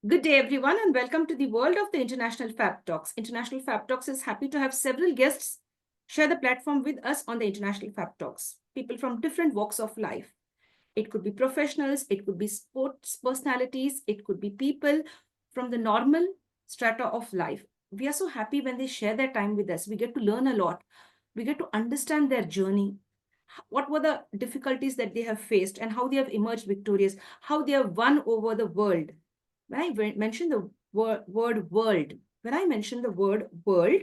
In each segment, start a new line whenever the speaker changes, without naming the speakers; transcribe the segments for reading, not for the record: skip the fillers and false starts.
Good day, everyone, and welcome to the world of the International Fab Talks. International Fab Talks is happy to have several guests share the platform with us on the International Fab Talks. People from different walks of life. It could be professionals, it could be sports personalities, it could be people from the normal strata of life. We are so happy when they share their time with us. We get to learn a lot. We get to understand their journey. What were the difficulties that they have faced and how they have emerged victorious, how they have won over the world. When I mention the word world, when I mention the word world,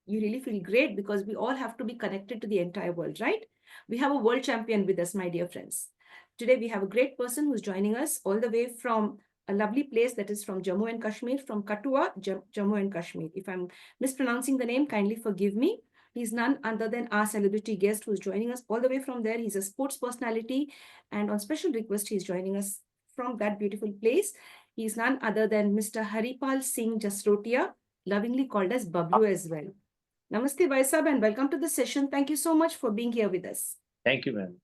you really feel great because we all have to be connected to the entire world, right? We have a world champion with us, my dear friends. Today, we have a great person who's joining us all the way from a lovely place that is from Jammu and Kashmir, from Kathua, Jammu and Kashmir. If I'm mispronouncing the name, kindly forgive me. He's none other than our celebrity guest who's joining us all the way from there. He's a sports personality, and on special request, he's joining us from that beautiful place. He's none other than Mr. Haripal Singh Jasrotia, lovingly called as Bablu as well. Namaste, Bhai Sahab, and welcome to the session. Thank you so much for being here with us.
Thank you, ma'am.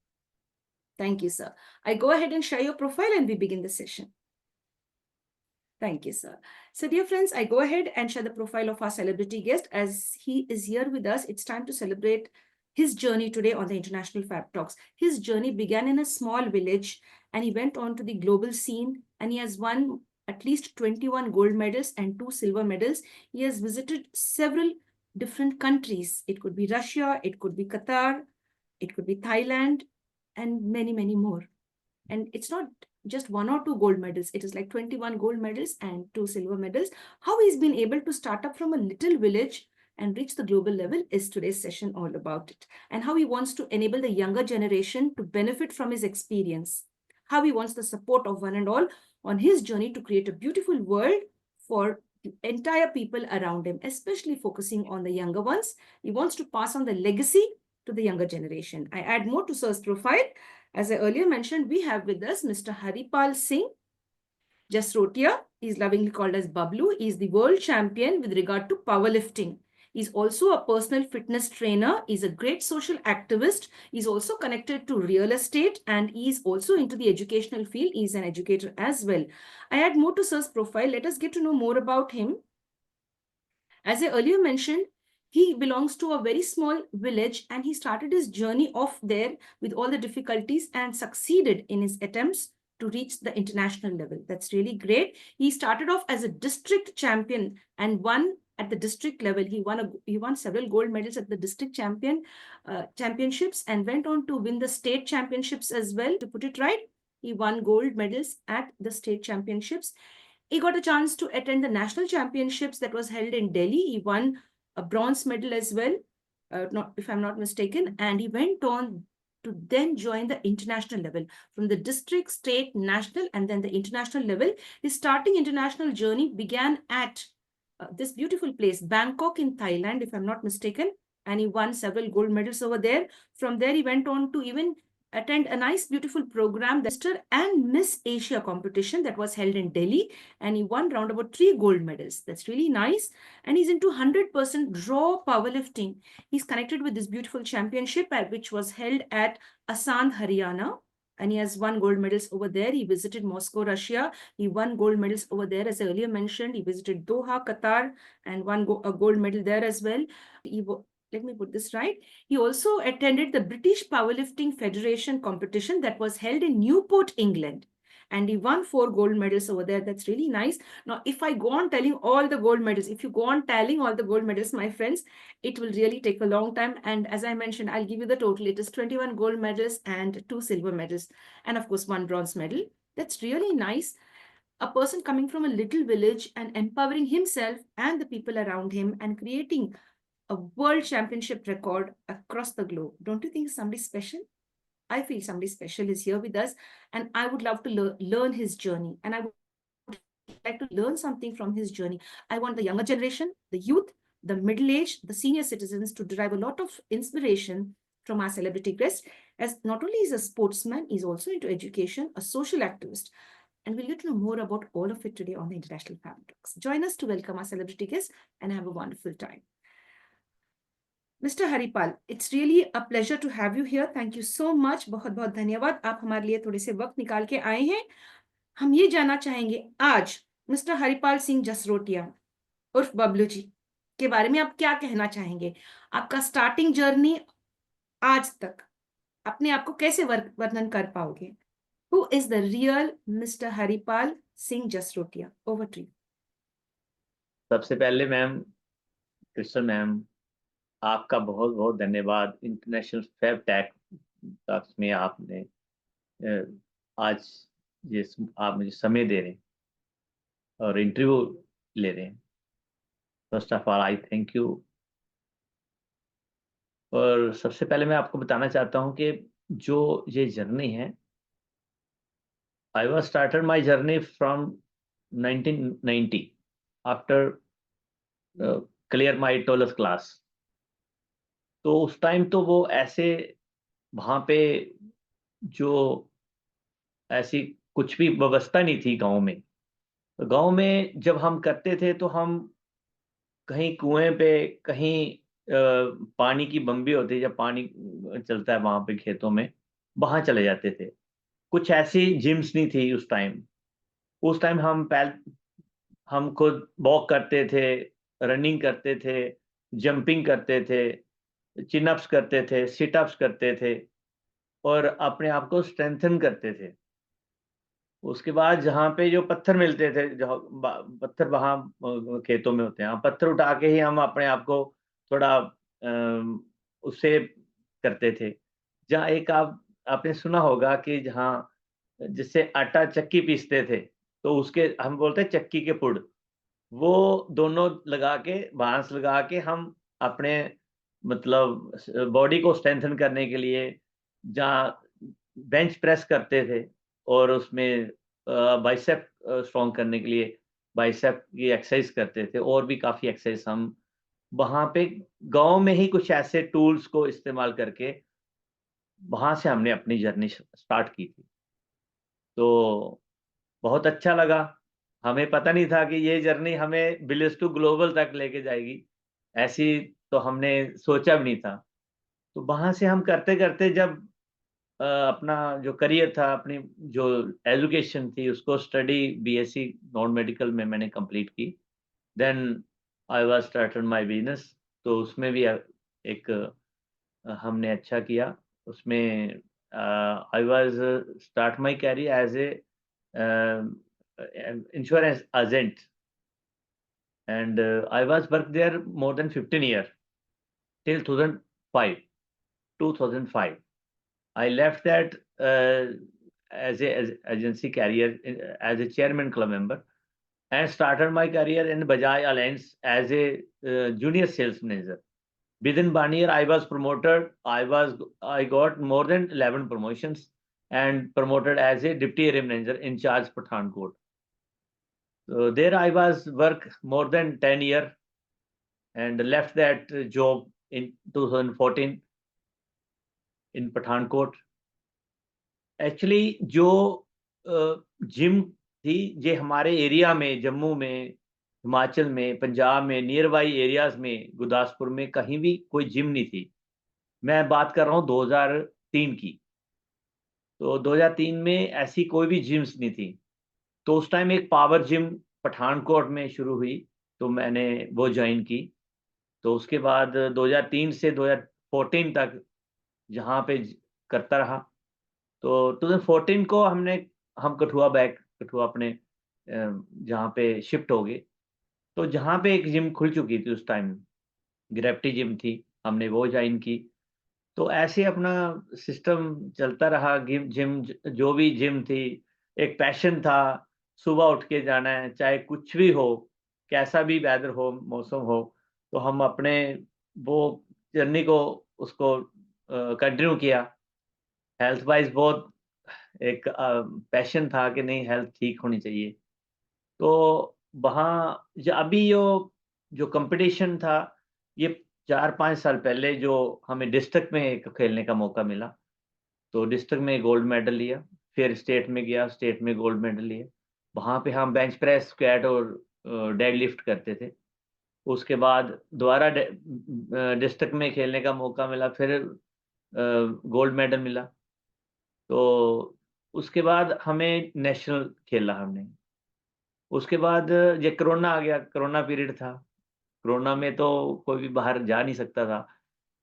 Thank you, sir. I go ahead and share your profile and we begin the session. Thank you, sir. So, dear friends, I go ahead and share the profile of our celebrity guest. As he is here with us, it's time to celebrate his journey today on the International Fab Talks. His journey began in a small village and he went on to the global scene, and he has won at least 21 gold medals and 2 silver medals. He has visited several different countries. It could be Russia, it could be Qatar, it could be Thailand, and many, many more. And it's not just 1 or 2 gold medals. It is like 21 gold medals and 2 silver medals. How he's been able to start up from a little village and reach the global level is today's session all about it. And how he wants to enable the younger generation to benefit from his experience. How he wants the support of one and all on his journey to create a beautiful world for the entire people around him, especially focusing on the younger ones. He wants to pass on the legacy to the younger generation. I add more to Sir's profile. As I earlier mentioned, we have with us Mr. Haripal Singh Jasrotia. He's lovingly called as Bablu. He's the world champion with regard to powerlifting. He's also a personal fitness trainer. He's a great social activist. He's also connected to real estate and he's also into the educational field. He's an educator as well. I add more to Sir's profile. Let us get to know more about him. As I earlier mentioned, he belongs to a very small village and he started his journey off there with all the difficulties and succeeded in his attempts to reach the international level. That's really great. He started off as a district champion and won at the district level. He won several gold medals at the district championships and went on to win the state championships as well. To put it right, he won gold medals at the state championships. He got a chance to attend the national championships that was held in Delhi. He won a bronze medal as well, if I'm not mistaken. And he went on to then join the international level from the district, state, national, and then the international level. His starting international journey began at this beautiful place, Bangkok in Thailand, if I'm not mistaken. And he won several gold medals over there. From there, he went on to even attend a nice, beautiful program, the Mr. and Miss Asia competition that was held in Delhi. And he won round about 3 gold medals. That's really nice. And he's into 100% raw powerlifting. He's connected with this beautiful championship, which was held at Asand, Haryana. And he has won gold medals over there. He visited Moscow, Russia. He won gold medals over there. As I earlier mentioned, he visited Doha, Qatar, and won a gold medal there as well. Let me put this right. He also attended the British Powerlifting Federation competition that was held in Newport, England. And he won 4 gold medals over there. That's really nice. Now, if I go on telling all the gold medals, if you go on tallying all the gold medals, my friends, it will really take a long time. And as I mentioned, I'll give you the total. It is 21 gold medals and 2 silver medals. And of course, 1 bronze medal. That's really nice. A person coming from a little village and empowering himself and the people around him and creating a world championship record across the globe. Don't you think somebody special? I feel somebody special is here with us, and I would love to learn his journey. And I would like to learn something from his journey. I want the younger generation, the youth, the middle-aged, the senior citizens to derive a lot of inspiration from our celebrity guest, as not only is a sportsman, he's also into education, a social activist. And we'll get to know more about all of it today on the International Fab Talks. Join us to welcome our celebrity guest and have a wonderful time. Mr. Haripal, it's really a pleasure to have you here. Thank you so much. बहुत बहुत धन्यवाद. आप हमारे लिए थोड़े से वक्त निकाल के आए हैं. हम ये जानना चाहेंगे आज मिस्टर हरिपाल सिंह जसरोटिया उर्फ बबलू जी के बारे में आप क्या कहना चाहेंगे? आपका स्टार्टिंग जर्नी आज तक अपने आप को कैसे वर्णन कर पाओगे? Who is the real mister Haripal Singh Jasrotia? Over to you.
सबसे पहले मैम, कृष्ण मैम, आपका बहुत बहुत धन्यवाद। इंटरनेशनल फैब टैक टॉक्स में आपने आज ये आप मुझे समय दे रहे हैं और इंटरव्यू ले रहे हैं। First of all I thank you. और सबसे पहले मैं आपको बताना चाहता हूँ कि जो ये जर्नी है, I was started my journey from 1990 after clear my 12th class. तो उस टाइम तो वो ऐसे वहाँ पे जो ऐसी कुछ भी व्यवस्था नहीं थी गाँव में। तो गाँव में जब हम करते थे तो हम कहीं कुएं पे, कहीं पानी की बम्बी होती है, जब पानी चलता है वहाँ पे खेतों में, वहाँ चले जाते थे। कुछ ऐसी जिम्स नहीं थी उस टाइम। उस टाइम हम खुद वॉक करते थे, रनिंग करते थे, जंपिंग करते थे, चिन अप्स करते थे, सिट अप्स करते थे और अपने आप को स्ट्रेंथन करते थे। उसके बाद जहाँ पे जो पत्थर मिलते थे, जो पत्थर वहाँ खेतों में होते हैं, हाँ, पत्थर उठा के ही हम अपने आप को थोड़ा उससे करते थे। जहाँ एक आपने सुना होगा कि जहाँ जिससे आटा चक्की पीसते थे, तो उसके हम बोलते हैं चक्की के पुड़। वो दोनों लगा के, बांस लगा के हम अपने मतलब बॉडी को स्ट्रेंथन करने के लिए जहाँ बेंच प्रेस करते थे और उसमें बाइसेप स्ट्रॉन्ग करने के लिए बाइसेप की एक्सरसाइज करते थे, और भी काफ़ी एक्सरसाइज हम वहाँ पे गाँव में ही कुछ ऐसे टूल्स को इस्तेमाल करके वहाँ से हमने अपनी जर्नी स्टार्ट की थी। तो बहुत अच्छा लगा। हमें पता नहीं था कि ये जर्नी हमें विलेज टू ग्लोबल तक लेके जाएगी। ऐसी तो हमने सोचा भी नहीं था। तो वहाँ से हम करते-करते जब अपना जो करियर था, अपनी जो एजुकेशन थी, उसको स्टडी बीएससी नॉन मेडिकल में मैंने कंप्लीट की। Then I was started my business. तो उसमें भी एक हमने अच्छा किया। उसमें I was start my career as a insurance agent, and I was worked there more than 15 years till 2005. 2005. I left that as agency career as a chairman club member and started my career in Bajaj Alliance as a junior sales manager. Within 1 year, I was promoted. I got more than 11 promotions and promoted as a deputy area manager in charge Pathankot. So there I was work more than 10 years and left that job in 2014 in Pathankot. Actually जो gym थी, ये हमारे area में, जम्मू में, हिमाचल में, पंजाब में, near by areas में, गुरदासपुर में कहीं भी कोई जिम नहीं थी। मैं बात कर रहा हूँ 2003 की। तो 2003 में ऐसी कोई भी जिम्स नहीं थी। तो उस टाइम एक पावर जिम पठानकोट में शुरू हुई, तो मैंने वो ज्वाइन की। तो उसके बाद 2003 से 2014 तक जहाँ पे करता रहा। तो 2014 को हम कठुआ अपने जहाँ पे शिफ्ट हो गए। तो जहाँ पे एक जिम खुल चुकी थी उस टाइम, ग्रेविटी जिम थी, हमने वो ज्वाइन की। तो ऐसे अपना सिस्टम चलता रहा। जिम जो भी जिम थी, एक पैशन था। सुबह उठ के जाना है, चाहे कुछ भी हो, कैसा भी वेदर हो, मौसम हो, तो हम अपने वो जर्नी को उसको कंटिन्यू किया। हेल्थ वाइज बहुत एक पैशन था कि नहीं, हेल्थ ठीक होनी चाहिए। तो वहाँ अभी जो कंपटीशन था, ये 4-5 साल पहले जो हमें डिस्ट्रिक्ट में एक खेलने का मौका मिला, तो डिस्ट्रिक्ट में गोल्ड मेडल लिया। फिर स्टेट में गया, स्टेट में गोल्ड मेडल लिया। वहाँ पे हम बेंच प्रेस, स्क्वाट और डेड लिफ्ट करते थे। उसके बाद दोबारा डिस्ट्रिक्ट में खेलने का मौका मिला, फिर गोल्ड मेडल मिला। तो उसके बाद हमें नेशनल खेला हमने। उसके बाद ये कोरोना आ गया, कोरोना पीरियड था। कोरोना में तो कोई भी बाहर जा नहीं सकता था।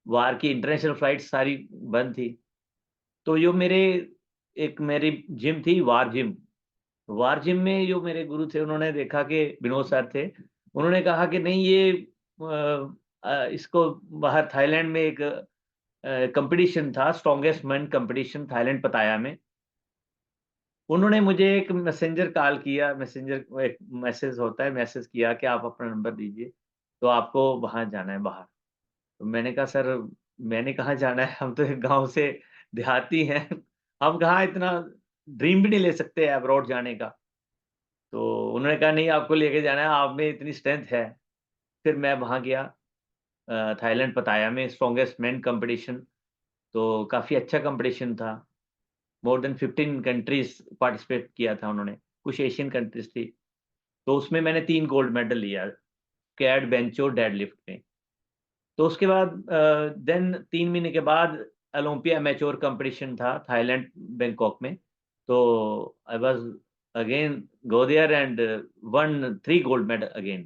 बाहर की इंटरनेशनल फ्लाइट्स सारी बंद थी। तो जो मेरी जिम थी वार जिम। वार जिम में जो मेरे गुरु थे उन्होंने देखा कि विनोद सर थे, उन्होंने कहा कि नहीं ये इसको बाहर थाईलैंड में एक कॉम्पिटिशन था, स्ट्रॉन्गेस्ट मैन कॉम्पिटिशन थाईलैंड पताया में। उन्होंने मुझे एक मैसेंजर कॉल किया, मैसेंजर एक मैसेज होता है, मैसेज किया कि आप अपना नंबर दीजिए, तो आपको वहाँ जाना है बाहर। तो मैंने कहा सर मैंने कहाँ जाना है, हम तो एक गाँव से देहाती हैं, हम कहाँ इतना ड्रीम भी नहीं ले सकते अब्रॉड जाने का। तो उन्होंने कहा नहीं आपको लेके जाना है, आप में इतनी स्ट्रेंथ है। फिर मैं वहाँ गया थाईलैंड पताया में स्ट्रॉन्गेस्ट मेन कॉम्पिटिशन। तो काफ़ी अच्छा कॉम्पिटिशन था। मोर देन 15 कंट्रीज़ पार्टिसिपेट किया था उन्होंने, कुछ एशियन कंट्रीज़ थी। तो उसमें मैंने 3 गोल्ड मेडल लिया, कैड, बेंच और डेडलिफ्ट में। तो उसके बाद देन 3 महीने के बाद ओलंपिया मैच्योर कॉम्पिटिशन था थाईलैंड बैंकॉक में। तो I was again go there and won 3 gold medal again.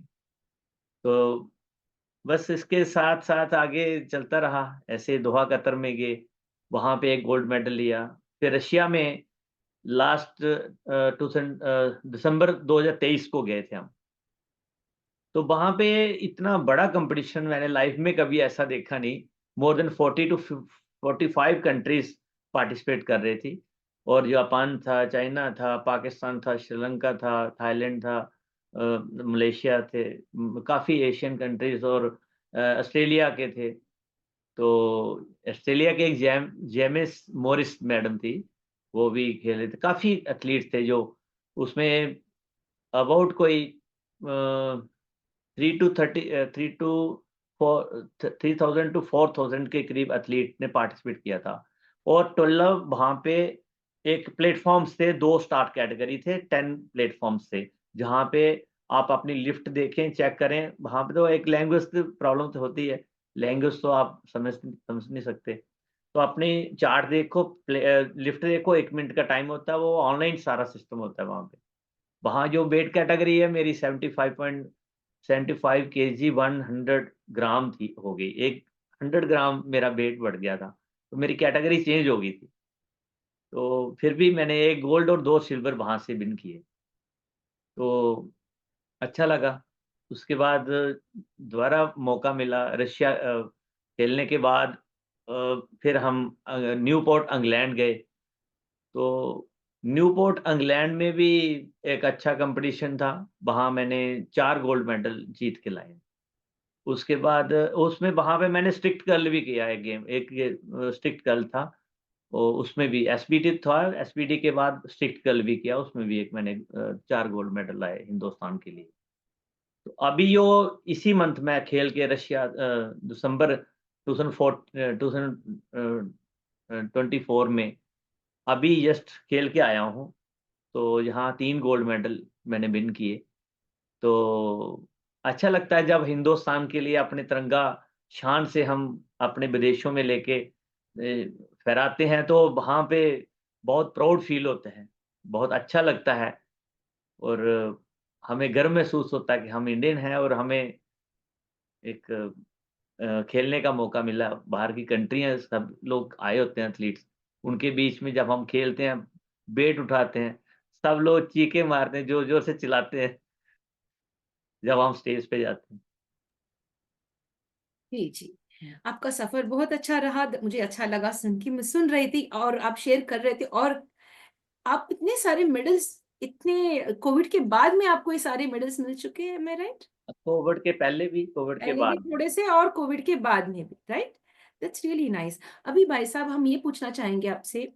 तो बस इसके साथ-साथ आगे चलता रहा। ऐसे दोहा कतर में गए, वहाँ पे 1 गोल्ड मेडल लिया। फिर रशिया में लास्ट दिसंबर 2023 को गए थे हम। तो वहाँ पे इतना बड़ा कॉम्पिटिशन मैंने लाइफ में कभी ऐसा देखा नहीं। More than 40 to 45 countries participate कर रही थी और जापान था, चाइना था, पाकिस्तान था, श्रीलंका था, थाईलैंड था, मलेशिया थे, काफ़ी एशियन कंट्रीज़ और ऑस्ट्रेलिया के थे। तो ऑस्ट्रेलिया के एक जेमिस मॉरिस मैडम थी, वो भी खेले थे। काफ़ी एथलीट थे जो उसमें अबाउट कोई 3 टू 3000 टू 4000 के करीब एथलीट ने पार्टिसिपेट किया था और 12 वहाँ पे एक प्लेटफ़ॉर्म्स थे, 2 स्टार्ट कैटेगरी थे, 10 प्लेटफ़ॉर्म्स थे, जहाँ पे आप अपनी लिफ्ट देखें, चेक करें। वहाँ पे तो एक लैंग्वेज की प्रॉब्लम तो होती है, लैंग्वेज तो आप समझ नहीं सकते। तो अपनी चार्ट देखो, लिफ्ट देखो, 1 मिनट का टाइम होता है, वो ऑनलाइन सारा सिस्टम होता है वहाँ पे। वहाँ जो वेट कैटेगरी है मेरी 75 केजी 100 ग्राम थी हो गई। एक 100 ग्राम मेरा वेट बढ़ गया था, तो मेरी कैटेगरी चेंज हो गई थी। तो फिर भी मैंने 1 गोल्ड और 2 सिल्वर वहाँ से विन किए। तो अच्छा लगा। उसके बाद दोबारा मौका मिला रशिया खेलने के बाद फिर हम न्यूपोर्ट इंग्लैंड गए। तो न्यूपोर्ट इंग्लैंड में भी एक अच्छा कॉम्पिटिशन था। वहाँ मैंने 4 गोल्ड मेडल जीत के लाए। उसके बाद उसमें वहाँ पे मैंने स्ट्रिक्ट कर्ल भी किया एक गेम, एक ये स्ट्रिक्ट कर्ल था। उसमें भी एसबीटी था, एसबीटी के बाद स्ट्रिक्ट कर्ल भी किया, उसमें भी एक मैंने 4 गोल्ड मेडल लाए हिंदुस्तान के लिए। तो अभी जो इसी मंथ में खेल के रशिया दिसंबर 2024 में अभी जस्ट खेल के आया हूँ। तो यहाँ 3 गोल्ड मेडल मैंने विन किए। तो अच्छा लगता है जब हिंदुस्तान के लिए अपने तिरंगा शान से हम अपने विदेशों में लेके फहराते हैं तो वहाँ पे बहुत प्राउड फ़ील होता है, बहुत अच्छा लगता है और हमें गर्व महसूस होता है कि हम इंडियन हैं और हमें एक खेलने का मौका मिला। बाहर की कंट्रियाँ सब लोग आए होते हैं एथलीट्स, उनके बीच में जब हम खेलते हैं, बैट उठाते हैं, सब लोग चीखें मारते हैं, ज़ोर-ज़ोर से चिल्लाते हैं जब हम स्टेज पे जाते हैं।
जी, जी। आपका सफ़र बहुत अच्छा रहा, द मुझे अच्छा लगा सुन के, मैं सुन रही थी और आप शेयर कर रहे थे और आप इतने सारे मेडल्स इतने कोविड के बाद में आपको ये सारे मेडल्स मिल चुके हैं, एम आई राइट?
कोविड के पहले भी, कोविड के
पहले भी
बाद भी।
थोड़े से और कोविड के बाद में भी, राइट? That's really nice. अभी भाई साहब हम ये पूछना चाहेंगे आपसे,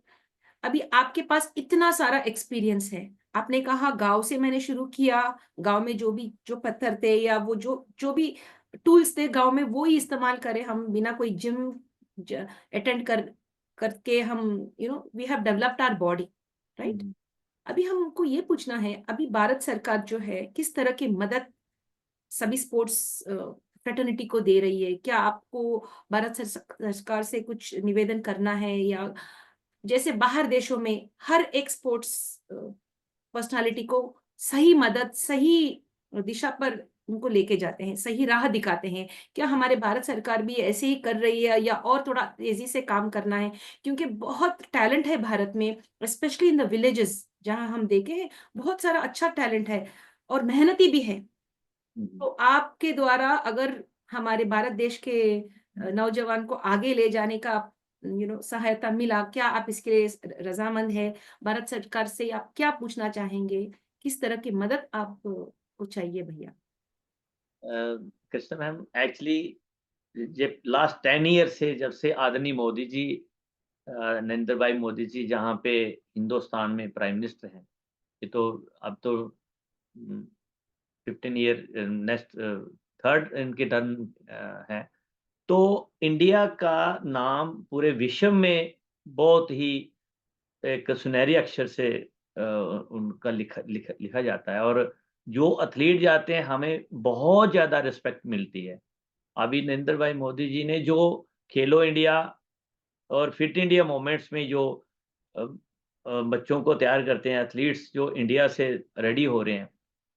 अभी आपके पास इतना सारा एक्सपीरियंस है। आपने कहा गाँव से मैंने शुरू किया, गाँव में जो पत्थर थे या वो जो भी टूल्स थे गाँव में वो ही इस्तेमाल करें हम बिना कोई जिम ज अटेंड करके हम we have developed our body, right?
हुँ,
अभी हमको ये पूछना है, अभी भारत सरकार जो है किस तरह की मदद सभी स्पोर्ट्स फ्रेटर्निटी को दे रही है? क्या आपको भारत सरकार से कुछ निवेदन करना है या जैसे बाहर देशों में हर एक स्पोर्ट्स पर्सनालिटी को सही मदद, सही दिशा पर उनको लेके जाते हैं, सही राह दिखाते हैं। क्या हमारे भारत सरकार भी ऐसे ही कर रही है, या और थोड़ा तेजी से काम करना है? क्योंकि बहुत टैलेंट है भारत में, स्पेशली इन द विलेजेस, जहां हम देखें बहुत सारा अच्छा टैलेंट है और मेहनती भी है। तो आपके द्वारा अगर हमारे भारत देश के नौजवान को आगे ले जाने का सहायता मिला, क्या आप इसके लिए रजामंद है? भारत सरकार से आप क्या पूछना चाहेंगे? किस तरह की मदद आप को चाहिए भैया?
कृष्ण मैम, एक्चुअली जब लास्ट 10 ईयर से, जब से आदरणीय मोदी जी, नरेंद्र भाई मोदी जी जहाँ पे हिंदुस्तान में प्राइम मिनिस्टर हैं, ये तो अब तो 15 ईयर, नेक्स्ट थर्ड इनके टर्न है। तो इंडिया का नाम पूरे विश्व में बहुत ही एक सुनहरी अक्षर से उनका लिखा जाता है, और जो एथलीट जाते हैं हमें बहुत ज़्यादा रिस्पेक्ट मिलती है। अभी नरेंद्र भाई मोदी जी ने जो खेलो इंडिया और फिट इंडिया मूवमेंट्स में जो अ बच्चों को तैयार करते हैं, एथलीट्स जो इंडिया से रेडी हो रहे हैं,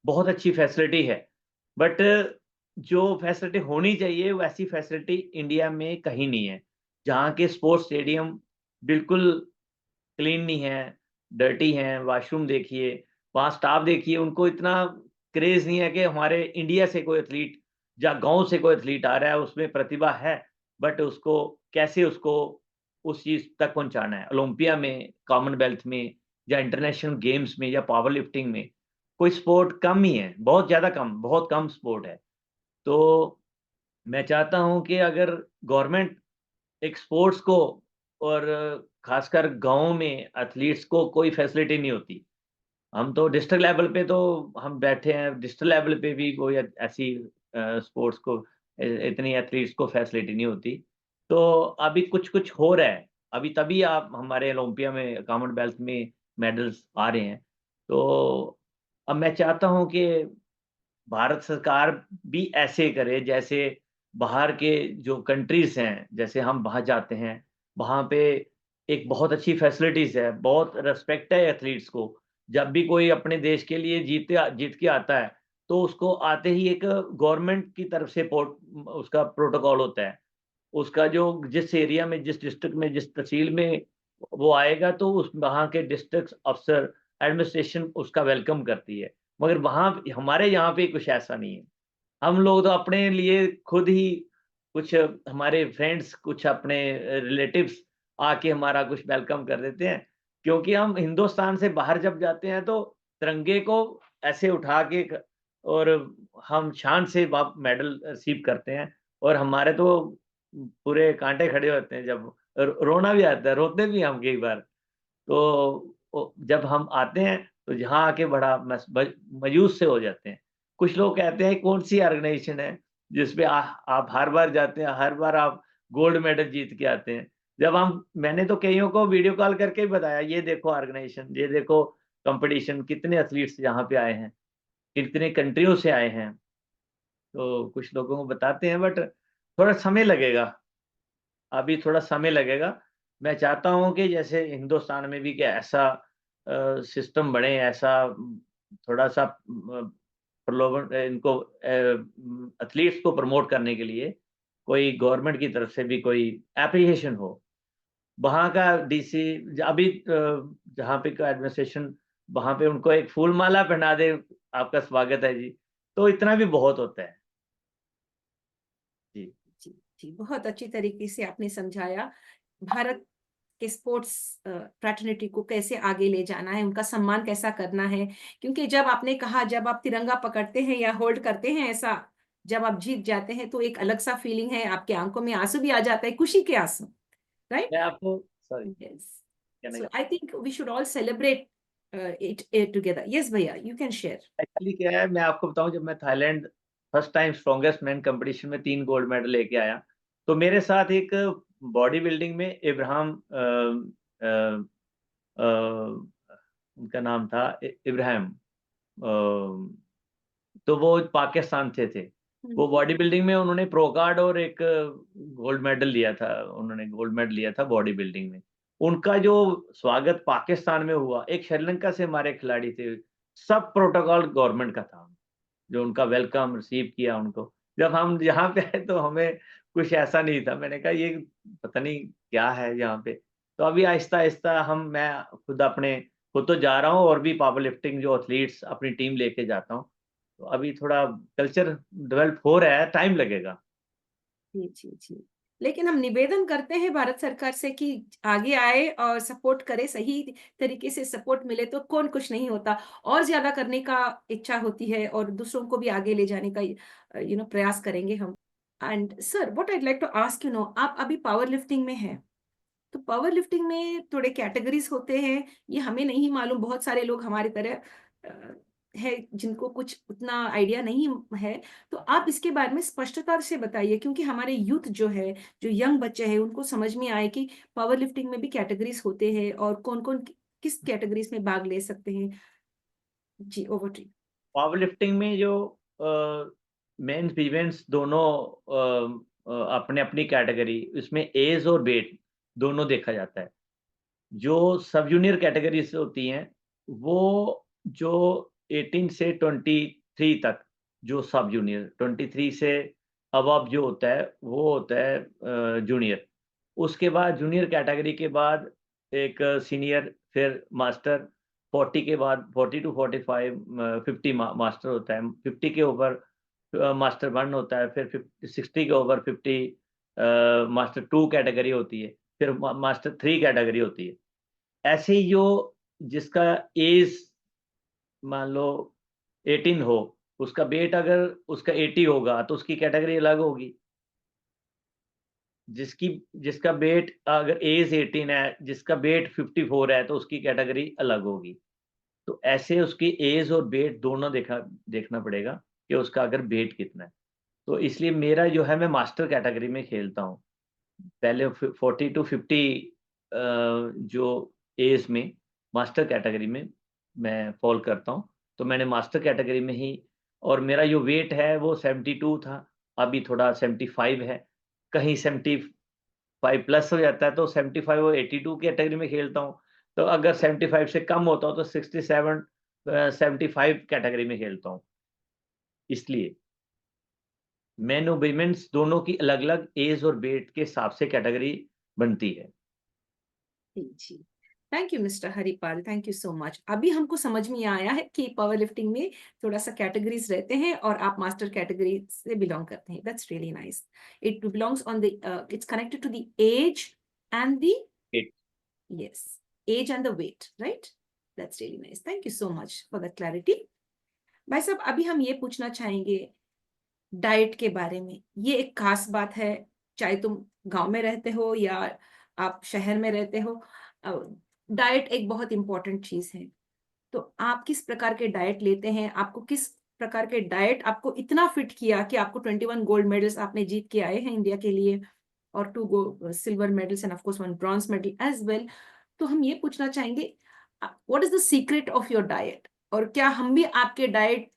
बहुत अच्छी फैसिलिटी है। बट जो फैसिलिटी होनी चाहिए वैसी फैसिलिटी इंडिया में कहीं नहीं है। जहाँ के स्पोर्ट्स स्टेडियम बिल्कुल क्लीन नहीं है, डर्टी हैं, वॉशरूम देखिए, वहाँ स्टाफ देखिए, उनको इतना क्रेज़ नहीं है कि हमारे इंडिया से कोई एथलीट या गाँव से कोई एथलीट आ रहा है, उसमें प्रतिभा है, बट उसको कैसे उसको उस चीज़ तक पहुँचाना है। ओलंपिया में, कॉमनवेल्थ में या इंटरनेशनल गेम्स में या पावर लिफ्टिंग में, कोई स्पोर्ट कम ही है, बहुत ज़्यादा कम, बहुत कम स्पोर्ट है। तो मैं चाहता हूँ कि अगर गवर्नमेंट एक स्पोर्ट्स को, और खासकर गाँव में एथलीट्स को कोई फैसिलिटी नहीं होती। हम तो डिस्ट्रिक्ट लेवल पे तो हम बैठे हैं, डिस्ट्रिक्ट लेवल पे भी कोई ऐसी स्पोर्ट्स को इतनी एथलीट्स को फैसिलिटी नहीं होती। तो अभी कुछ-कुछ हो रहा है। अभी तभी आप हमारे ओलंपिया में, कॉमनवेल्थ में मेडल्स आ रहे हैं। तो अब मैं चाहता हूँ कि भारत सरकार भी ऐसे करे जैसे बाहर के जो कंट्रीज़ हैं, जैसे हम वहाँ जाते हैं, वहाँ पे एक बहुत अच्छी फैसिलिटीज़ है, बहुत रिस्पेक्ट है एथलीट्स को। जब भी कोई अपने देश के लिए जीत के आता है, तो उसको आते ही एक गवर्नमेंट की तरफ से उसका प्रोटोकॉल होता है। उसका जो जिस एरिया में, जिस डिस्ट्रिक्ट में, जिस तहसील में वो आएगा, तो उस वहाँ के डिस्ट्रिक्ट अफ़सर, एडमिनिस्ट्रेशन उसका वेलकम करती है। मगर वहाँ हमारे यहाँ पे कुछ ऐसा नहीं है। हम लोग तो अपने लिए खुद ही, कुछ हमारे फ्रेंड्स, कुछ अपने रिलेटिव्स आके हमारा कुछ वेलकम कर देते हैं। क्योंकि हम हिंदुस्तान से बाहर जब जाते हैं तो तिरंगे को ऐसे उठा के और हम शान से मेडल रिसीव करते हैं, और हमारे तो पूरे काँटे खड़े होते हैं, जब रोना भी आता है, रोते भी हैं हम कई बार। तो जब हम आते हैं तो यहाँ आके बड़ा मायूस से हो जाते हैं। कुछ लोग कहते हैं कौन-सी ऑर्गनाइज़ेशन है जिसपे आप हर बार जाते हैं, हर बार आप गोल्ड मेडल जीत के आते हैं। मैंने तो कइयों को वीडियो कॉल करके ही बताया, ये देखो ऑर्गनाइज़ेशन, ये देखो कॉम्पिटिशन, कितने एथलीट्स यहाँ पे आए हैं, कितने कंट्रियों से आए हैं। तो कुछ लोगों को बताते हैं, बट थोड़ा समय लगेगा, अभी थोड़ा समय लगेगा। मैं चाहता हूँ कि जैसे हिंदुस्तान में भी कि ऐसा सिस्टम बने, ऐसा थोड़ा-सा प्रलोभन, इनको एथलीट्स को प्रमोट करने के लिए कोई गवर्नमेंट की तरफ से भी कोई एप्लीकेशन हो। वहाँ का डीसी अभी जहाँ पे का एडमिनिस्ट्रेशन, वहाँ पे उनको एक फूल माला पहना दे, आपका स्वागत है जी, तो इतना भी बहुत होता है। जी।
जी, जी, बहुत अच्छी तरीके से आपने समझाया भारत के स्पोर्ट्स फ्रैटर्निटी को कैसे आगे ले जाना है, उनका सम्मान कैसा करना है। क्योंकि जब आपने कहा, जब आप तिरंगा पकड़ते हैं या होल्ड करते हैं ऐसा, जब आप जीत जाते हैं तो एक अलग सा फीलिंग है, आपकी आंखों में आंसू भी आ जाता है, खुशी के आंसू, राइट?
मैं आपको सॉरी
यस।
कहना
so I think we should all celebrate it together. Yes भैया, यू कैन शेयर।
एक्चुअली क्या है, मैं आपको बताऊँ, जब मैं Thailand first time strongest man competition में 3 गोल्ड मेडल लेके आया, तो मेरे साथ एक बॉडी बिल्डिंग में इब्राहिम अ उनका नाम था इब्राहिम, तो वो पाकिस्तान से थे। वो बॉडी बिल्डिंग में उन्होंने प्रो कार्ड और एक गोल्ड मेडल लिया था, उन्होंने गोल्ड मेडल लिया था बॉडी बिल्डिंग में। उनका जो स्वागत पाकिस्तान में हुआ, एक श्रीलंका से हमारे खिलाड़ी थे, सब प्रोटोकॉल गवर्नमेंट का था, जो उनका वेलकम रिसीव किया उनको। जब हम यहाँ पे आए तो हमें कुछ ऐसा नहीं था, मैंने कहा ये पता नहीं क्या है यहाँ पे। तो अभी आहिस्ता-आहिस्ता मैं खुद तो जा रहा हूँ और भी पावर लिफ्टिंग जो एथलीट्स अपनी टीम लेके जाता हूँ। तो अभी थोड़ा कल्चर डेवलप हो रहा है, टाइम लगेगा।
जी, जी, जी। लेकिन हम निवेदन करते हैं भारत सरकार से कि आगे आए और सपोर्ट करे, सही तरीके से सपोर्ट मिले तो कौन खुश नहीं होता। और ज़्यादा करने का इच्छा होती है और दूसरों को भी आगे ले जाने का प्रयास करेंगे हम। And sir what I'd like to ask आप अभी पावर लिफ्टिंग में हैं। तो पावर लिफ्टिंग में थोड़े कैटेगरीज होते हैं, ये हमें नहीं मालूम, बहुत सारे लोग हमारी तरह है जिनको कुछ उतना आइडिया नहीं है। तो आप इसके बारे में स्पष्टता से बताइए, क्योंकि हमारे यूथ जो है, जो यंग बच्चे हैं, उनको समझ में आए कि पावर लिफ्टिंग में भी कैटेगरीज होते हैं और कौन कौन किस कैटेगरीज में भाग ले सकते हैं। जी, ओवर टू
पावर लिफ्टिंग में जो मेंस फीमेल्स दोनों अपने अपनी कैटेगरी, इसमें एज और वेट दोनों देखा जाता है। जो सब जूनियर कैटेगरीज होती हैं, वो जो 18 से 23 तक, जो सब जूनियर 23 से अबव जो होता है वो होता है जूनियर। उसके बाद जूनियर कैटेगरी के बाद एक सीनियर, फिर मास्टर। 40 के बाद 40 टू 45 50 मास्टर होता है। 50 के ऊपर मास्टर 1 होता है, फिर 60 के ऊपर 50 मास्टर 2 कैटेगरी होती है, फिर मास्टर 3 कैटेगरी होती है। ऐसे ही जो जिसका एज मान लो 18 हो, उसका वेट अगर उसका 80 होगा तो उसकी कैटेगरी अलग होगी। जिसकी जिसका वेट अगर एज 18 है, जिसका वेट 54 है तो उसकी कैटेगरी अलग होगी। तो ऐसे उसकी एज और वेट दोनों देखना पड़ेगा कि उसका अगर वेट कितना है। तो इसलिए मेरा जो है, मैं मास्टर कैटेगरी में खेलता हूँ। पहले 40 टू 50 जो एज में मास्टर कैटेगरी में मैं फ़ॉल करता हूँ। तो मैंने मास्टर कैटेगरी में ही, और मेरा जो वेट है वो 72 था, अभी थोड़ा 75 है। कहीं 75 प्लस हो जाता है तो 75 और 82 कैटेगरी में खेलता हूँ। तो अगर 75 से कम होता हूँ तो 67 75 कैटेगरी में खेलता हूँ। इसलिए मेन और वुमेन्स दोनों की अलग-अलग एज और वेट के हिसाब से कैटेगरी बनती है।
जी। Thank you mister Haripal, thank you so much. अभी हमको समझ में आया है कि पावर लिफ्टिंग में थोड़ा सा कैटेगरीज रहते हैं और आप मास्टर कैटेगरी से बिलोंग करते हैं। That's really nice. It belongs on the it's connected to the age and the
weight.
yes age and the weight, right? That's really nice. Thank you so much for the clarity. भाई साहब, अभी हम ये पूछना चाहेंगे diet के बारे में। ये एक खास बात है, चाहे तुम गांव में रहते हो या आप शहर में रहते हो, डाइट एक बहुत इंपॉर्टेंट चीज है। तो आप किस प्रकार के डाइट लेते हैं? आपको किस प्रकार के डाइट आपको इतना फिट किया कि आपको 21 गोल्ड मेडल्स आपने जीत के आए हैं इंडिया के लिए, और 2 silver medals and of course 1 bronze medal as well. तो हम ये पूछना चाहेंगे, what is the secret of your diet, और क्या हम भी आपके डाइट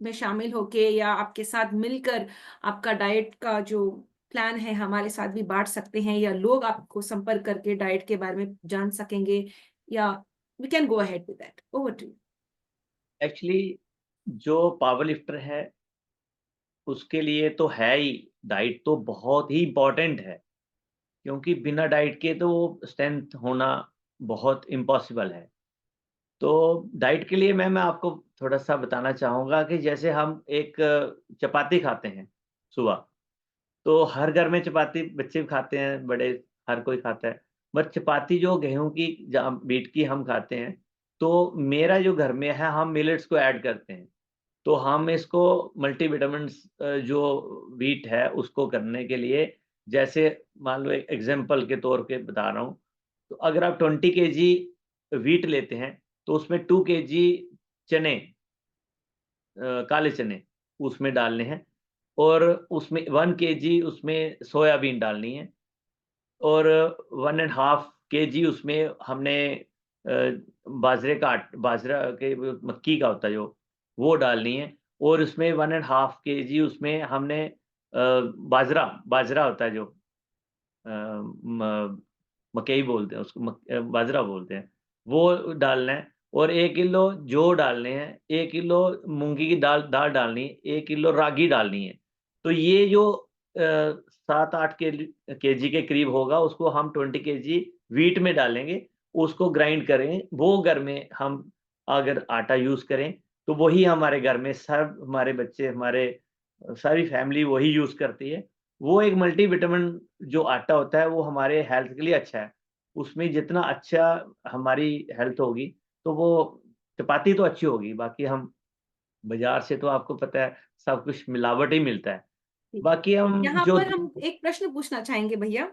में शामिल होके या आपके साथ मिलकर आपका डाइट का जो प्लान है हमारे साथ भी बांट सकते हैं, या लोग आपको संपर्क करके डाइट के बारे में जान सकेंगे, या we can go ahead with that. Over to you.
Actually जो पावर लिफ्टर है, उसके लिए तो है ही, डाइट तो बहुत ही इम्पोर्टेंट है, क्योंकि बिना डाइट के तो स्ट्रेंथ होना बहुत इम्पॉसिबल है। तो डाइट के लिए मैं आपको थोड़ा-सा बताना चाहूँगा कि जैसे हम एक चपाती खाते हैं सुबह, तो हर घर में चपाती बच्चे भी खाते हैं, बड़े, हर कोई खाता है। बट चपाती जो गेहूँ की व्हीट की हम खाते हैं, तो मेरा जो घर में है, हम मिलेट्स को ऐड करते हैं। तो हम इसको मल्टीविटामिन्स जो व्हीट है उसको करने के लिए, जैसे मान लो एक एग्ज़ाम्पल के तौर पे बता रहा हूँ, तो अगर आप 20 केजी व्हीट लेते हैं, तो उसमें 2 केजी चने, काले चने उसमें डालने हैं, और उसमें 1 केजी उसमें सोयाबीन डालनी है, और 1 एंड हाफ केजी उसमें हमने बाजरा के वो मक्की का होता है जो, वो डालनी है, और उसमें 1 एंड हाफ केजी उसमें हमने बाजरा बाजरा होता है जो, अ, म मकई बोलते हैं उसको, बाजरा बोलते हैं, वो डालना है, और 1 किलो जौ डालने हैं, 1 किलो मूंगी की दाल दाल डालनी है, 1 किलो रागी डालनी है। तो ये जो 7-8 केजी के करीब होगा, उसको हम 20 केजी व्हीट में डालेंगे, उसको ग्राइंड करें। वो घर में हम अगर आटा यूज़ करें, तो वही हमारे घर में सब हमारे बच्चे, हमारे सारी फैमिली वही यूज़ करती है। वो एक मल्टीविटामिन जो आटा होता है, वो हमारे हेल्थ के लिए अच्छा है। उसमें जितना अच्छा हमारी हेल्थ होगी, तो वो चपाती तो अच्छी होगी, बाकी हम बाज़ार से तो आपको पता है सब कुछ मिलावट ही मिलता है।
ठीक है।
बाकी हम
यहाँ
जो
पर हम एक प्रश्न पूछना चाहेंगे भैया।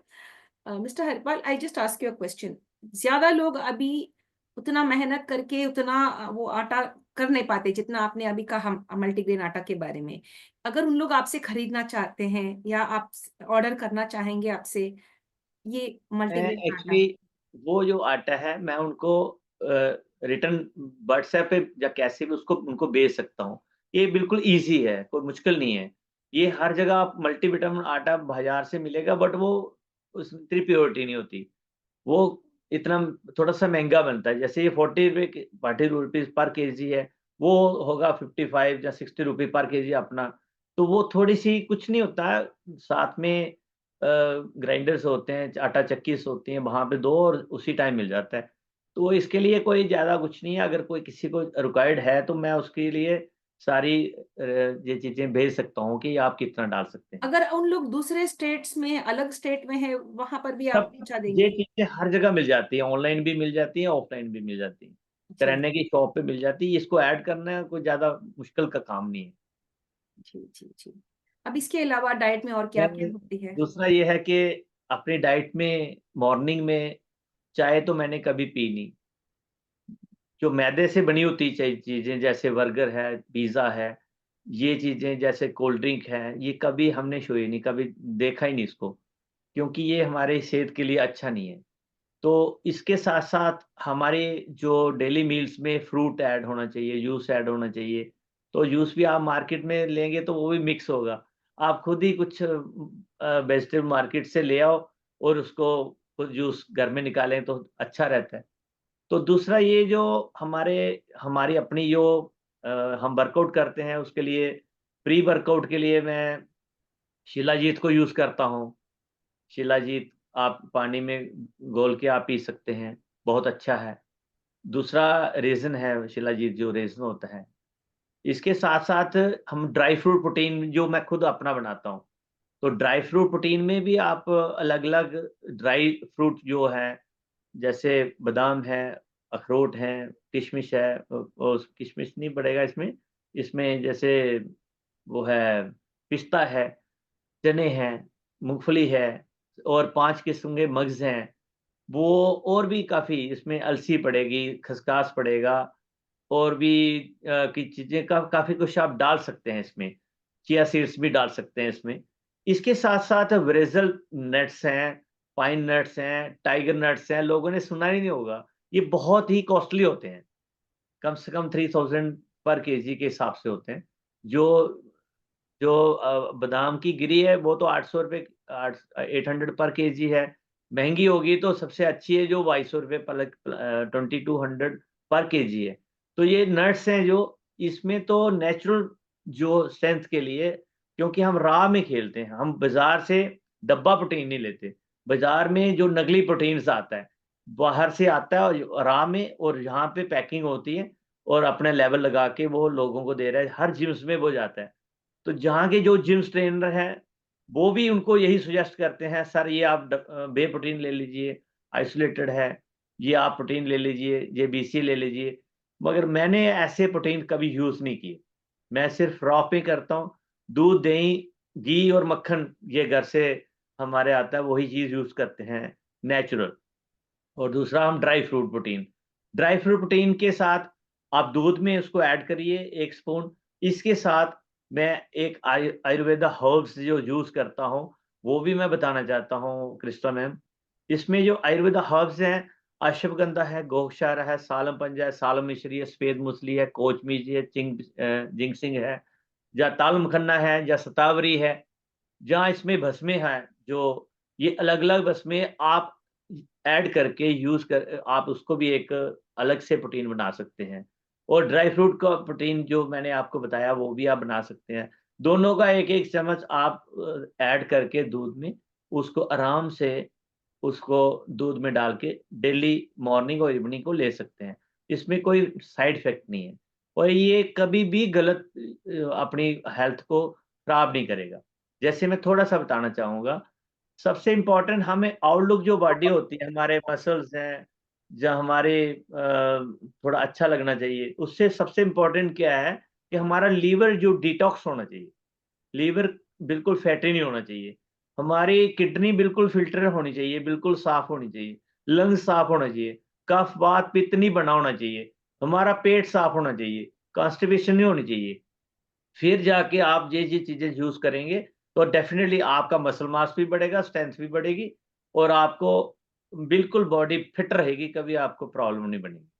Mister Harpal, I just ask you a question. ज्यादा लोग अभी उतना मेहनत करके उतना वो आटा कर नहीं पाते जितना आपने अभी कहा मल्टीग्रेन आटा के बारे में। अगर उन लोग आपसे खरीदना चाहते हैं या आप ऑर्डर करना चाहेंगे आपसे ये
मैं
मल्टीग्रेन आटा।
एक्चुअली वो जो आटा है, मैं उनको रिटर्न व्हाट्सएप पे या कैसे भी उसको उनको भेज सकता हूँ। ये बिल्कुल ईज़ी है, कोई मुश्किल नहीं है। ये हर जगह आप मल्टीविटामिन आटा बाज़ार से मिलेगा, बट वो उसमें इतनी प्योरिटी नहीं होती। वो इतना थोड़ा-सा महँगा बनता है। जैसे ये 40 रुपीज़ पर केजी है, वो होगा 55 या 60 रुपए पर केजी अपना। तो वो थोड़ी-सी कुछ नहीं होता है, साथ में ग्राइंडर्स होते हैं, आटा चक्कीज़ होती हैं, वहाँ पे दो और उसी टाइम मिल जाता है। तो इसके लिए कोई ज़्यादा कुछ नहीं है, अगर कोई किसी को रिक्वायर्ड है, तो मैं उसके लिए सारी ये चीज़ें भेज सकता हूँ कि आप कितना डाल सकते हैं।
अगर उन लोग दूसरे स्टेट्स में अलग स्टेट में है वहां पर भी आप
सब
पहुंचा
ये
देंगे?
चीज़ें हर जगह मिल जाती हैं, ऑनलाइन भी मिल जाती हैं, ऑफ़लाइन भी मिल जाती हैं।
अच्छा।
किराने की शॉप पे मिल जाती है, इसको ऐड करना कोई ज़्यादा मुश्किल का काम नहीं है।
जी जी जी। अब इसके अलावा डाइट में और क्या क्या
मैं
होती है?
दूसरा ये है कि अपनी डाइट में मॉर्निंग में चाय तो मैंने कभी पी नहीं। जो मैदे से बनी होती चीज़ें जैसे बर्गर है, पिज़्ज़ा है, ये चीज़ें जैसे कोल्ड ड्रिंक है, ये कभी हमने छुई नहीं, कभी देखा ही नहीं इसको, क्योंकि ये हमारे सेहत के लिए अच्छा नहीं है। तो इसके साथ-साथ हमारे जो डेली मील्स में फ्रूट ऐड होना चाहिए, जूस ऐड होना चाहिए। तो जूस भी आप मार्केट में लेंगे तो वो भी मिक्स होगा। आप खुद ही कुछ वेजिटेबल मार्केट से ले आओ और उसको खुद जूस घर में निकालें तो अच्छा रहता है। तो दूसरा ये जो हमारे हमारी अपनी जो हम वर्कआउट करते हैं उसके लिए प्री वर्कआउट के लिए मैं शिलाजीत को यूज़ करता हूँ। शिलाजीत आप पानी में घोल के आप पी सकते हैं, बहुत अच्छा है। दूसरा रेज़न है शिलाजीत जो रेज़न होता है। इसके साथ-साथ हम ड्राई फ्रूट प्रोटीन जो मैं खुद अपना बनाता हूँ। तो ड्राई फ्रूट प्रोटीन में भी आप अलग-अलग ड्राई फ्रूट जो हैं, जैसे बादाम है, अखरोट हैं, किशमिश है और किशमिश नहीं पड़ेगा इसमें, इसमें जैसे वो है पिस्ता है, चने हैं, मूँगफली है और 5 किस्म के मग्ज़ हैं। वो और भी काफ़ी इसमें अलसी पड़ेगी, खसकास पड़ेगा और भी की चीज़ें का काफ़ी कुछ आप डाल सकते हैं इसमें। चिया सीड्स भी डाल सकते हैं इसमें। इसके साथ-साथ ब्रेज़ल नट्स हैं, पाइन नट्स हैं, टाइगर नट्स हैं, लोगों ने सुना ही नहीं होगा। ये बहुत ही कॉस्टली होते हैं। कम से कम 3000 पर केजी के हिसाब से होते हैं। जो जो बादाम की गिरी है वो तो 800 रुपए 800 पर केजी है। महँगी होगी तो सबसे अच्छी है जो 2200 रुपए 2200 पर केजी है। तो ये नट्स हैं जो इसमें तो नेचुरल जो स्ट्रेंथ के लिए क्योंकि हम राह में खेलते हैं, हम बाज़ार से डब्बा प्रोटीन नहीं लेते। बाज़ार में जो नकली प्रोटीन्स आता है, बाहर से आता है और राह में और यहाँ पे पैकिंग होती है और अपने लेवल लगा के वो लोगों को दे रहा है। हर जिम्स में वो जाता है। तो जहाँ के जो जिम्स ट्रेनर हैं, वो भी उनको यही सजेस्ट करते हैं, सर ये आप व्हे प्रोटीन ले लीजिए, आइसोलेटेड है, ये आप प्रोटीन ले लीजिए, ये बीसी ले लीजिए। मगर मैंने ऐसे प्रोटीन कभी यूज़ नहीं किए। मैं सिर्फ़ रॉ पे करता हूँ। दूध, दही, घी और मक्खन ये घर से हमारे आता है, वही चीज़ यूज़ करते हैं, नेचुरल। और दूसरा हम dry fruit protein. Dry fruit protein के साथ आप दूध में उसको ऐड करिए 1 स्पून। इसके साथ मैं एक आयुर्वेदा हर्ब्स जो यूज़ करता हूँ, वो भी मैं बताना चाहता हूँ क्रिस्टा मैम। इसमें जो आयुर्वेदा हर्ब्स हैं, अश्वगंधा है, गोक्षारा है, सालम पंजा है, सालम मिश्री है, सफेद मूसली है, कोचमीज है, जिंक्सिंग है, या ताल मखन्ना है, या शतावरी है। जहाँ इसमें भस्में हैं, जो ये अलग-अलग भस्में आप ऐड करके यूज कर आप उसको भी एक अलग से प्रोटीन बना सकते हैं। और ड्राई फ्रूट का प्रोटीन जो मैंने आपको बताया वो भी आप बना सकते हैं। दोनों का एक एक चम्मच आप ऐड करके दूध में उसको आराम से उसको दूध में डाल के डेली मॉर्निंग और इवनिंग को ले सकते हैं। इसमें कोई साइड इफेक्ट नहीं है और ये कभी भी गलत अपनी हेल्थ को खराब नहीं करेगा। जैसे मैं थोड़ा-सा बताना चाहूँगा, सबसे इम्पोर्टेंट हमें आउटलुक जो बॉडी होती है, हमारे मसल्स हैं, जो हमारे थोड़ा अच्छा लगना चाहिए, उससे सबसे इम्पोर्टेंट क्या है कि हमारा लीवर जो डिटॉक्स होना चाहिए। लीवर बिल्कुल फैटी नहीं होना चाहिए। हमारी किडनी बिल्कुल फ़िल्टर होनी चाहिए, बिल्कुल साफ़ होनी चाहिए। लंग्स साफ़ होना चाहिए। कफ, वात, पित्त नहीं बना होना चाहिए। हमारा पेट साफ़ होना चाहिए। कॉन्स्टिपेशन नहीं होनी चाहिए। फिर जाके आप ये चीज़ें यूज़ करेंगे, तो डेफ़िनिटली आपका मसल मास भी बढ़ेगा, स्ट्रेंथ भी बढ़ेगी और आपको बिल्कुल बॉडी फिट रहेगी, कभी आपको प्रॉब्लम नहीं बनेगी।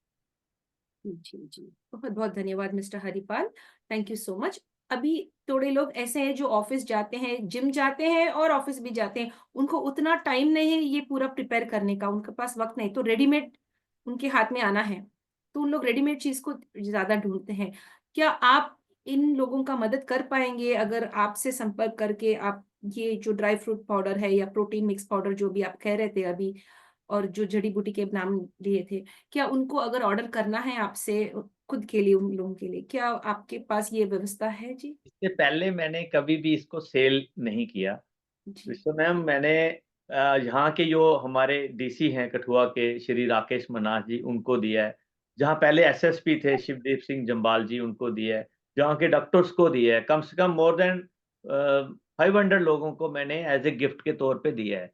जी जी, बहुत बहुत धन्यवाद mister Haripal, thank you so much. अभी थोड़े लोग ऐसे हैं जो ऑफिस जाते हैं, जिम जाते हैं और ऑफिस भी जाते हैं, उनको उतना टाइम नहीं है ये पूरा प्रिपेयर करने का, उनके पास वक्त नहीं, तो रेडीमेड उनके हाथ में आना है, तो उन लोग रेडीमेड चीज को ज्यादा ढूंढते हैं। क्या आप इन लोगों का मदद कर पाएंगे अगर आपसे संपर्क करके आप ये जो ड्राई फ्रूट पाउडर है या प्रोटीन मिक्स पाउडर जो भी आप कह रहे थे अभी, और जो जड़ी बूटी के नाम लिए थे, क्या उनको अगर ऑर्डर करना है आपसे खुद के लिए, उन लोगों के लिए, क्या आपके पास ये व्यवस्था है जी?
इससे पहले मैंने कभी भी इसको सेल नहीं किया।
जी
विश्व मैम मैंने यहाँ के जो हमारे डीसी हैं कठुआ के श्री राकेश मनास जी उनको दिया है। जहाँ पहले एसएसपी थे शिवदीप सिंह जम्बाल जी उनको दिया है। जहाँ के डॉक्टर्स को दिया है। कम से कम मोर देन 500 लोगों को मैंने एज़ ए गिफ्ट के तौर पे दिया है।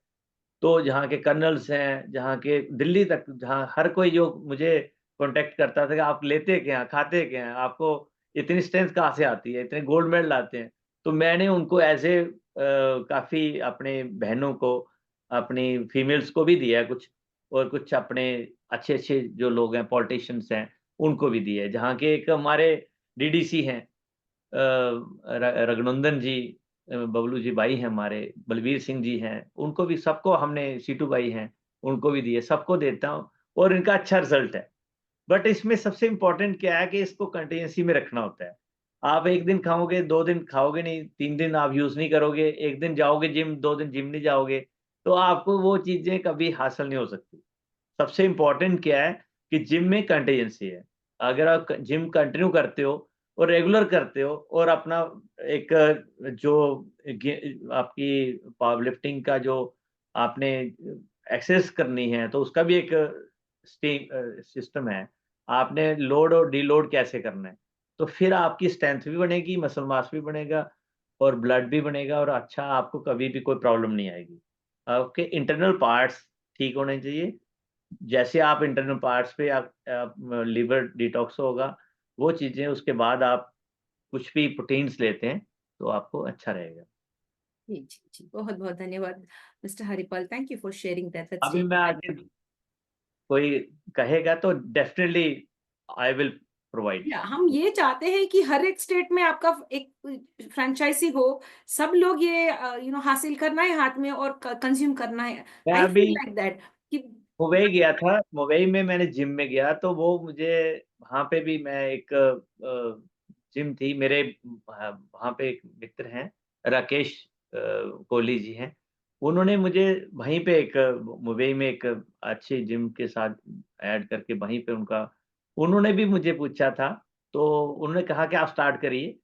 तो जहाँ के कर्नल्स हैं, जहाँ के दिल्ली तक जहाँ हर कोई जो मुझे कॉन्टैक्ट करता था कि आप लेते क्या हैं, खाते क्या हैं, आपको इतनी स्ट्रेंथ कहाँ से आती है, इतने गोल्ड मेडल आते हैं। तो मैंने उनको ऐज़ ए काफ़ी अपने बहनों को, अपनी फीमेल्स को भी दिया है कुछ और कुछ अपने अच्छे-अच्छे जो लोग हैं, पॉलिटिशियंस हैं, उनको भी दिया है। जहाँ के एक हमारे डीडीसी हैं रघुनंदन जी बबलू जी भाई हैं हमारे, बलवीर सिंह जी हैं, उनको भी सबको हमने सीटू भाई हैं, उनको भी दिए, सबको देता हूँ और इनका अच्छा रिज़ल्ट है। बट इसमें सबसे इम्पोर्टेंट क्या है कि इसको कंटीन्यूअसी में रखना होता है। आप 1 दिन खाओगे, 2 दिन खाओगे नहीं, 3 दिन आप यूज़ नहीं करोगे, 1 दिन जाओगे जिम, 2 दिन जिम नहीं जाओगे, तो आपको वो चीज़ें कभी हासिल नहीं हो सकती। सबसे इम्पोर्टेंट क्या है कि जिम में कंटीजेंसी है। अगर आप जिम कंटिन्यू करते हो और रेगुलर करते हो और अपना एक जो गे आपकी पावर लिफ्टिंग का जो आपने एक्सरसाइज करनी है, तो उसका भी एक सिस्टम है। आपने लोड और डीलोड कैसे करना है। तो फिर आपकी स्ट्रेंथ भी बढ़ेगी, मसल मास भी बढ़ेगा और ब्लड भी बनेगा और अच्छा आपको कभी भी कोई प्रॉब्लम नहीं आएगी। आपके इंटरनल पार्ट्स ठीक होने चाहिए जैसे आप इंटरनल पार्ट्स पे आप लिवर डिटॉक्स होगा, वो चीज़ें उसके बाद आप कुछ भी प्रोटीन्स लेते हैं, तो आपको अच्छा रहेगा।
जी जी जी, बहुत बहुत धन्यवाद mister Haripal, thank you for sharing that.
अभी मैं आगे कोई कहेगा तो डेफ़िनिटली आई विल प्रोवाइड।
या हम ये चाहते हैं कि हर एक स्टेट में आपका एक फ्रेंचाइजी हो, सब लोग ये हासिल करना है हाथ में और कंज्यूम करना है।
मैं
आई
अभी
फील लाइक दैट कि
मुंबई गया था, मुंबई में मैंने जिम में गया तो वो मुझे वहाँ पे भी मैं एक जिम थी मेरे वहाँ पे एक मित्र हैं, राकेश कोहली जी हैं। उन्होंने मुझे वहीं पे एक मुंबई में एक अच्छी जिम के साथ ऐड करके वहीं पे उन्होंने भी मुझे पूछा था, तो उन्होंने कहा कि आप स्टार्ट करिए,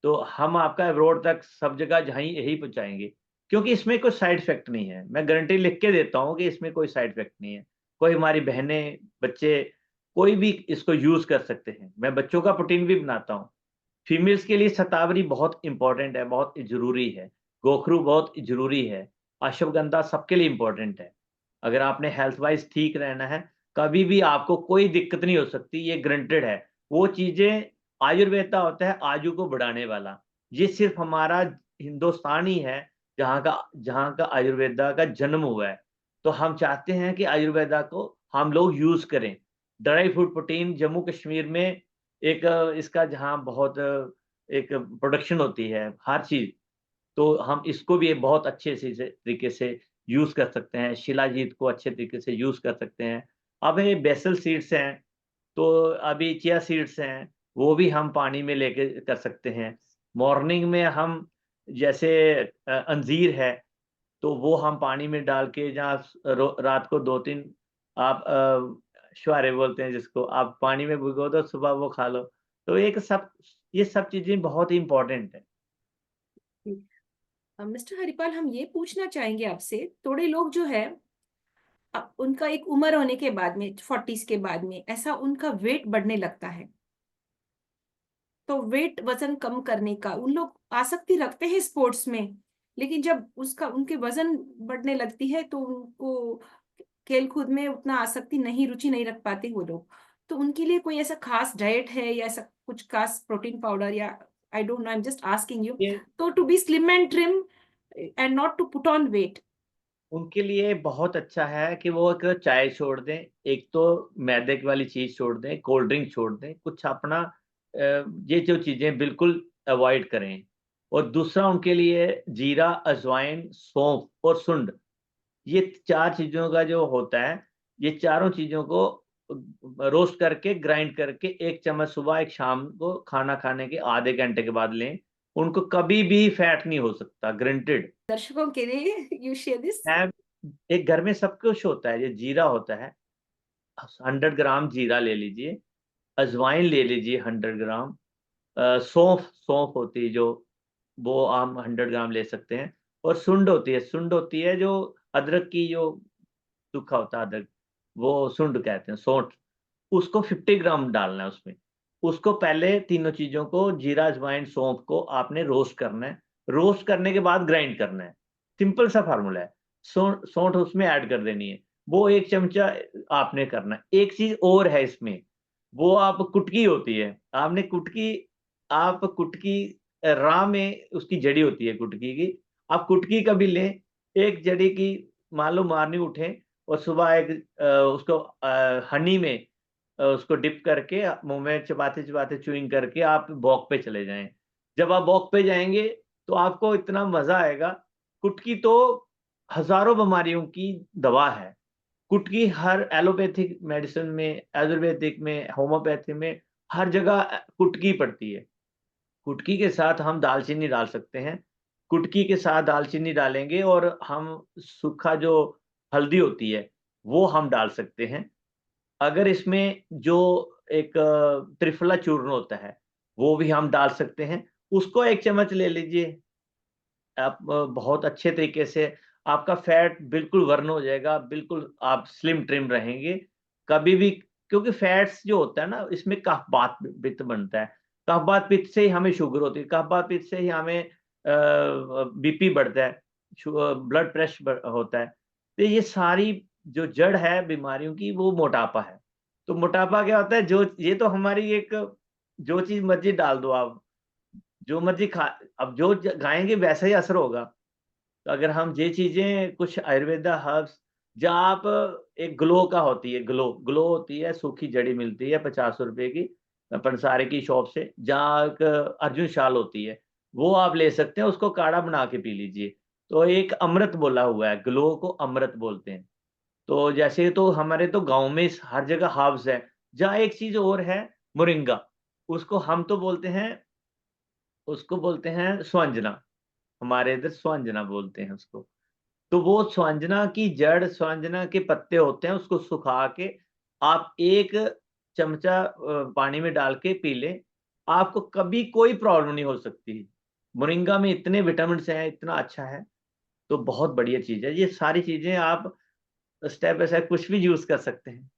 तो हम आपका अब्रॉड तक सब जगह जहाँ यही पहुँचाएँगे। क्योंकि इसमें कोई साइड इफ़ेक्ट नहीं है। मैं गारंटी लिख के देता हूँ कि इसमें कोई साइड इफ़ेक्ट नहीं है। कोई हमारी बहनें, बच्चे कोई भी इसको यूज़ कर सकते हैं। मैं बच्चों का प्रोटीन भी बनाता हूँ। फीमेल्स के लिए शतावरी बहुत इम्पोर्टेंट है, बहुत ज़रूरी है। गोखरू बहुत ज़रूरी है। अश्वगंधा सबके लिए इम्पोर्टेंट है। अगर आपने हेल्थ वाइज़ ठीक रहना है, कभी भी आपको कोई दिक्कत नहीं हो सकती, ये गारंटेड है। वो चीज़ें आयुर्वेदा होता है आयु को बढ़ाने वाला। ये सिर्फ़ हमारा हिंदुस्तान ही है, जहाँ का आयुर्वेदा का जन्म हुआ है। तो हम चाहते हैं कि आयुर्वेदा को हम लोग यूज़ करें। Dry fruit protein Jammu Kashmir में एक इसका जहाँ बहुत एक प्रोडक्शन होती है, हर चीज़, तो हम इसको भी बहुत अच्छे से तरीके से यूज कर सकते हैं, शिलाजीत को अच्छे तरीके से यूज कर सकते हैं। अब ये बेसल सीड्स हैं, तो अभी चिया सीड्स हैं, वो भी हम पानी में लेके कर सकते हैं। मॉर्निंग में हम जैसे अंजीर है, तो वो हम पानी में डाल के जहाँ रात को 2-3 आप छुहारे बोलते हैं जिसको, आप पानी में भिगो दो, सुबह वो खा लो। तो ये सब चीजें बहुत ही इंपॉर्टेंट है।
मिस्टर हरिपाल, हम ये पूछना चाहेंगे आपसे, थोड़े लोग जो है उनका एक उम्र होने के बाद में 40s के बाद में ऐसा उनका वेट बढ़ने लगता है, तो वेट वजन कम करने का उन लोग आसक्ति रखते हैं स्पोर्ट्स में, लेकिन जब उसका उनके वजन बढ़ने लगती है तो उनको खेल कूद में उतना आसक्ति नहीं, रुचि नहीं रख पाते वो लोग। तो उनके लिए कोई ऐसा खास डाइट है या ऐसा कुछ खास प्रोटीन पाउडर या I don't know, I am just asking you,
ये
तो to be slim and trim and not to put on weight.
उनके लिए बहुत अच्छा है कि वो एक चाय छोड़ दें, एक तो मैदे की वाली चीज छोड़ दें, कोल्ड ड्रिंक छोड़ दें, कुछ अपना ये जो चीजें बिल्कुल अवॉइड करें। और दूसरा उनके लिए जीरा, अजवाइन, सौंफ और सुंड, ये 4 चीज़ों का जो होता है, ये चारों चीज़ों को रोस्ट करके, ग्राइंड करके 1 चम्मच सुबह, 1 शाम को खाना खाने के आधे घंटे के बाद लें। उनको कभी भी फैट नहीं हो सकता, ग्रांटेड
दर्शकों के लिए यू शेयर दिस।
है। एक घर में सब कुछ होता है, ये जीरा होता है, 100 ग्राम जीरा ले लीजिए, अजवाइन ले लीजिए 100 ग्राम, सौंफ सौंफ होती है जो, वो हम 100 ग्राम ले सकते हैं। और सुंड होती है जो अदरक की जो सूखा होता है अदरक, वो सुंड कहते हैं, सौंठ, उसको 50 ग्राम डालना है उसमें। उसको पहले तीनों चीज़ों को, जीरा, अजवाइन, सौंफ को आपने रोस्ट करना है। रोस्ट करने के बाद ग्राइंड करना है। सिंपल सा फ़ॉर्मूला है। सौंठ उसमें ऐड कर देनी है। वो 1 चमचा आपने करना है। एक चीज़ और है इसमें, वो आप कुटकी होती है। आप कुटकी राह में उसकी जड़ी होती है कुटकी की। आप कुटकी कभी लें, एक जड़ी की मान लो मॉर्निंग उठें और सुबह एक उसको हनी में उसको डिप करके मुँह में चबाते-चबाते च्यूइंग करके आप वॉक पे चले जाएँ। जब आप वॉक पे जाएँगे, तो आपको इतना मज़ा आएगा। कुटकी तो हज़ारों बीमारियों की दवा है। कुटकी हर एलोपैथिक मेडिसिन में, आयुर्वेदिक में, होम्योपैथी में, हर जगह कुटकी पड़ती है। कुटकी के साथ हम दालचीनी डाल सकते हैं। कुटकी के साथ दालचीनी डालेंगे और हम सूखा जो हल्दी होती है, वो हम डाल सकते हैं। अगर इसमें जो एक त्रिफला चूर्ण होता है, वो भी हम डाल सकते हैं। उसको 1 चम्मच ले लीजिए। आप बहुत अच्छे तरीके से आपका फैट बिल्कुल बर्न हो जाएगा, बिल्कुल आप स्लिम ट्रिम रहेंगे। कभी भी, क्योंकि फैट्स जो होता है ना, इसमें कफ-वात पित्त बनता है। कफ-वात पित्त से ही हमें शुगर होती है, कफ-वात पित्त से ही हमें बीपी बढ़ता है, ब्लड प्रेशर होता है। तो ये सारी जो जड़ है बीमारियों की, वो मोटापा है। तो मोटापा क्या होता है, जो ये तो हमारी एक, जो चीज़ मर्ज़ी डाल दो आप, जो मर्ज़ी खा, अब जो खाएँगे वैसा ही असर होगा। तो अगर हम ये चीज़ें कुछ आयुर्वेदा हर्ब्स, जहाँ आप, एक ग्लो का होती है, ग्लो होती है, सूखी जड़ी मिलती है ₹50 की, पंसारी की शॉप से, जहाँ एक अर्जुन शाल होती है, वो आप ले सकते हैं, उसको काढ़ा बना के पी लीजिए। तो एक अमृत बोला हुआ है, ग्लो को अमृत बोलते हैं। तो जैसे तो हमारे तो गाँव में हर जगह हर्ब्स है। जहाँ एक चीज़ और है, मोरिंगा, उसको हम तो बोलते हैं, उसको बोलते हैं स्वांजना, हमारे इधर स्वांजना बोलते हैं उसको। तो वो स्वांजना की जड़, स्वांजना के पत्ते होते हैं, उसको सुखा के आप 1 चमचा पानी में डाल के पी लें, आपको कभी कोई प्रॉब्लम नहीं हो सकती। मोरिंगा में इतने विटामिन्स हैं, इतना अच्छा है, तो बहुत बढ़िया चीज़ है। ये सारी चीज़ें आप स्टेप बाय स्टेप कुछ भी यूज़ कर सकते हैं।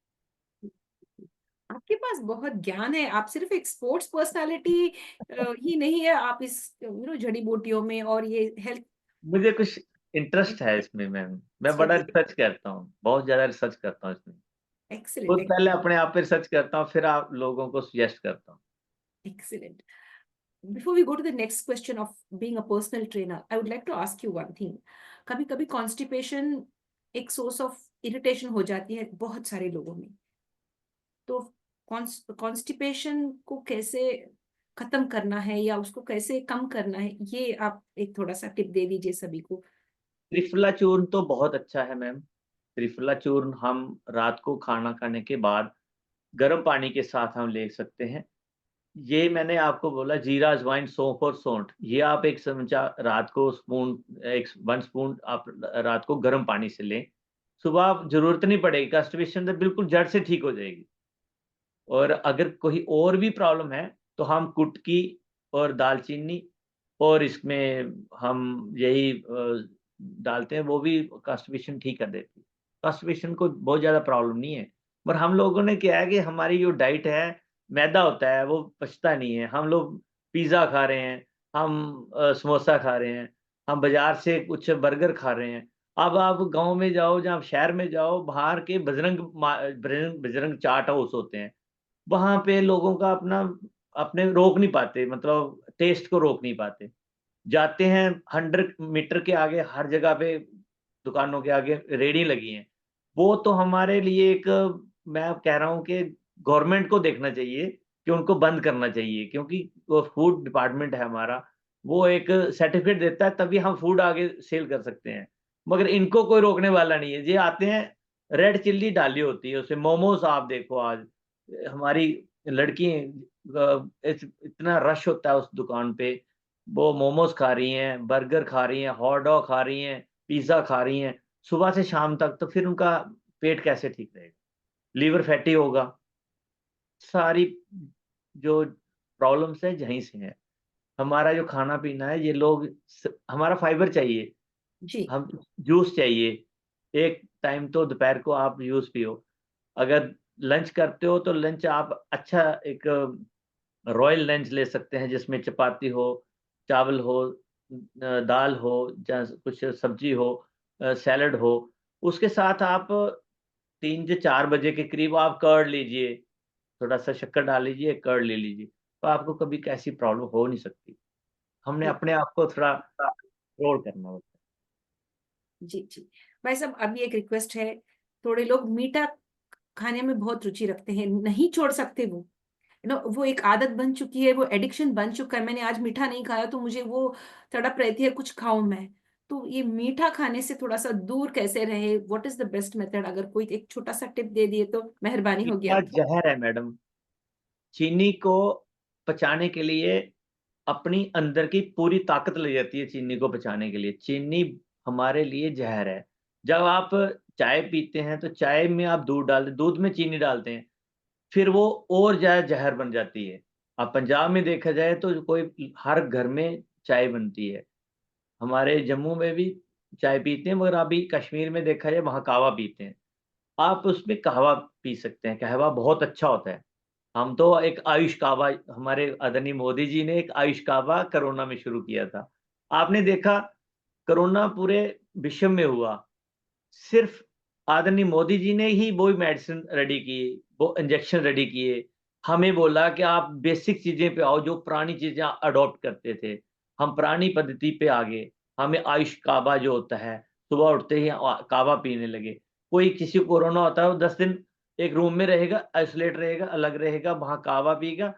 आपके पास बहुत ज्ञान है, आप सिर्फ एक स्पोर्ट्स पर्सनालिटी ही नहीं है, आप इस जड़ी बूटियों में और ये हेल्थ।
मुझे कुछ इंटरेस्ट है इसमें मैम, मैं बड़ा
चलिए,
रिसर्च करता हूँ, बहुत ज़्यादा रिसर्च करता हूँ इसमें।
एक्सीलेंट,
खुद पहले अपने आप पे रिसर्च करता हूँ, फिर आप लोगों को सजेस्ट करता हूँ।
Excellent. Before we go to the next question of being a personal trainer, I would like to ask you one thing. कभी कभी कॉन्स्टिपेशन एक सोर्स ऑफ इरिटेशन हो जाती है बहुत सारे लोगों में, तो कॉन्स्टिपेशन को कैसे खत्म करना है या उसको कैसे कम करना है, ये आप एक थोड़ा सा टिप दे दीजिए सभी को।
त्रिफला चूर्ण तो बहुत अच्छा है मैम। त्रिफला चूर्ण हम रात को खाना खाने के बाद गर्म पानी के साथ हम ले सकते हैं। ये मैंने आपको बोला जीरा, अजवाइन, सौंफ और सौंठ, ये आप 1 चमचा रात को स्पून, एक 1 स्पून आप रात को गर्म पानी से लें। सुबह आप ज़रूरत नहीं पड़ेगी, कॉन्स्टिपेशन तो बिल्कुल जड़ से ठीक हो जाएगी। और अगर कोई और भी प्रॉब्लम है, तो हम कुटकी और दालचीनी और इसमें हम यही डालते हैं, वो भी कॉन्स्टिपेशन ठीक कर देती है। कॉन्स्टिपेशन को बहुत ज़्यादा प्रॉब्लम नहीं है, पर हम लोगों ने क्या है कि हमारी जो डाइट है, मैदा होता है, वो पचता नहीं है। हम लोग पिज़्ज़ा खा रहे हैं, हम समोसा खा रहे हैं, हम बाज़ार से कुछ बर्गर खा रहे हैं। अब आप गाँव में जाओ, जहाँ शहर में जाओ, बाहर के बजरंग चाट हाउस होते हैं। वहाँ पे लोगों का अपने रोक नहीं पाते, मतलब टेस्ट को रोक नहीं पाते। जाते हैं 100 मीटर के आगे हर जगह पे दुकानों के आगे रेहड़ी लगी हैं। वो तो हमारे लिए एक, मैं कह रहा हूँ कि गवर्नमेंट को देखना चाहिए कि उनको बंद करना चाहिए, क्योंकि वो फूड डिपार्टमेंट है हमारा, वो एक सर्टिफ़िकेट देता है तभी हम फूड आगे सेल कर सकते हैं। मगर इनको कोई रोकने वाला नहीं है। ये आते हैं, रेड चिल्ली डाली होती है उसमें, मोमोज़ आप देखो आज हमारी लड़की इतना रश होता है उस दुकान पे, वो मोमोज़ खा रही हैं, बर्गर खा रही हैं, हॉट डॉग खा रही हैं, पिज़्ज़ा खा रही हैं, सुबह से शाम तक, तो फिर उनका पेट कैसे ठीक रहेगा? लीवर फैटी होगा, सारी जो प्रॉब्लम्स हैं यहीं से हैं। हमारा जो खाना-पीना है, ये लोग हमारा फाइबर चाहिए,
जी।
हम जूस चाहिए, एक टाइम तो दोपहर को आप जूस पियो। अगर लंच करते हो तो लंच आप अच्छा एक रॉयल लंच ले सकते हैं, जिसमें चपाती हो, चावल हो, दाल हो, या कुछ सब्ज़ी हो, सैलेड हो। उसके साथ आप 3 से 4 बजे के करीब आप कर्ड लीजिए, थोड़ा-सा शक्कर डाल लीजिए, कर्ड ले लीजिए, तो आपको कभी कैसी प्रॉब्लम हो नहीं सकती। हमने
जी,
अपने आप को थोड़ा कंट्रोल करना होता है।
जी, जी। भाई साहब, अभी एक रिक्वेस्ट है, थोड़े लोग मीठा खाने में बहुत रुचि रखते हैं, नहीं छोड़ सकते वो। यू नो वो एक आदत बन चुकी है, वो एडिक्शन बन चुका है, मैंने आज मीठा नहीं खाया तो मुझे वो तड़प रहती है कुछ खाऊँ मैं। तो ये मीठा खाने से थोड़ा-सा दूर कैसे रहे? What is the best method? अगर कोई एक छोटा-सा टिप दे दिए तो मेहरबानी होगी
मीठा
आपकी।
ज़हर है मैडम, चीनी को पचाने के लिए अपनी अंदर की पूरी ताकत लग जाती है चीनी को पचाने के लिए। चीनी हमारे लिए ज़हर है। जब आप चाय पीते हैं तो चाय में आप दूध में चीनी डालते हैं, फिर वो और ज़्यादा ज़हर बन जाती है। अब पंजाब में देखा जाए तो कोई हर घर में चाय बनती है। हमारे जम्मू में भी चाय पीते हैं, मगर अभी कश्मीर में देखा जाए वहाँ कहवा पीते हैं। आप उसमें कहवा पी सकते हैं, कहवा बहुत अच्छा होता है। हम तो एक आयुष कहवा, हमारे आदरणीय मोदी जी ने एक आयुष कहवा कोरोना में शुरू किया था। आपने देखा कोरोना पूरे विश्व में हुआ, सिर्फ़ आदरणीय मोदी जी ने ही वो मेडिसिन रेडी की, वो इंजेक्शन रेडी किए। हमें बोला कि आप बेसिक चीज़ें पे आओ, जो पुरानी चीज़ें अडॉप्ट करते थे। हम पुरानी पद्धति पे आ गए। हमें आयुष काढ़ा जो होता है, सुबह उठते ही काढ़ा पीने लगे। कोई किसी को कोरोना होता है, वो 10 दिन एक रूम में रहेगा, आइसोलेट रहेगा, अलग रहेगा, वहाँ काढ़ा पिएगा,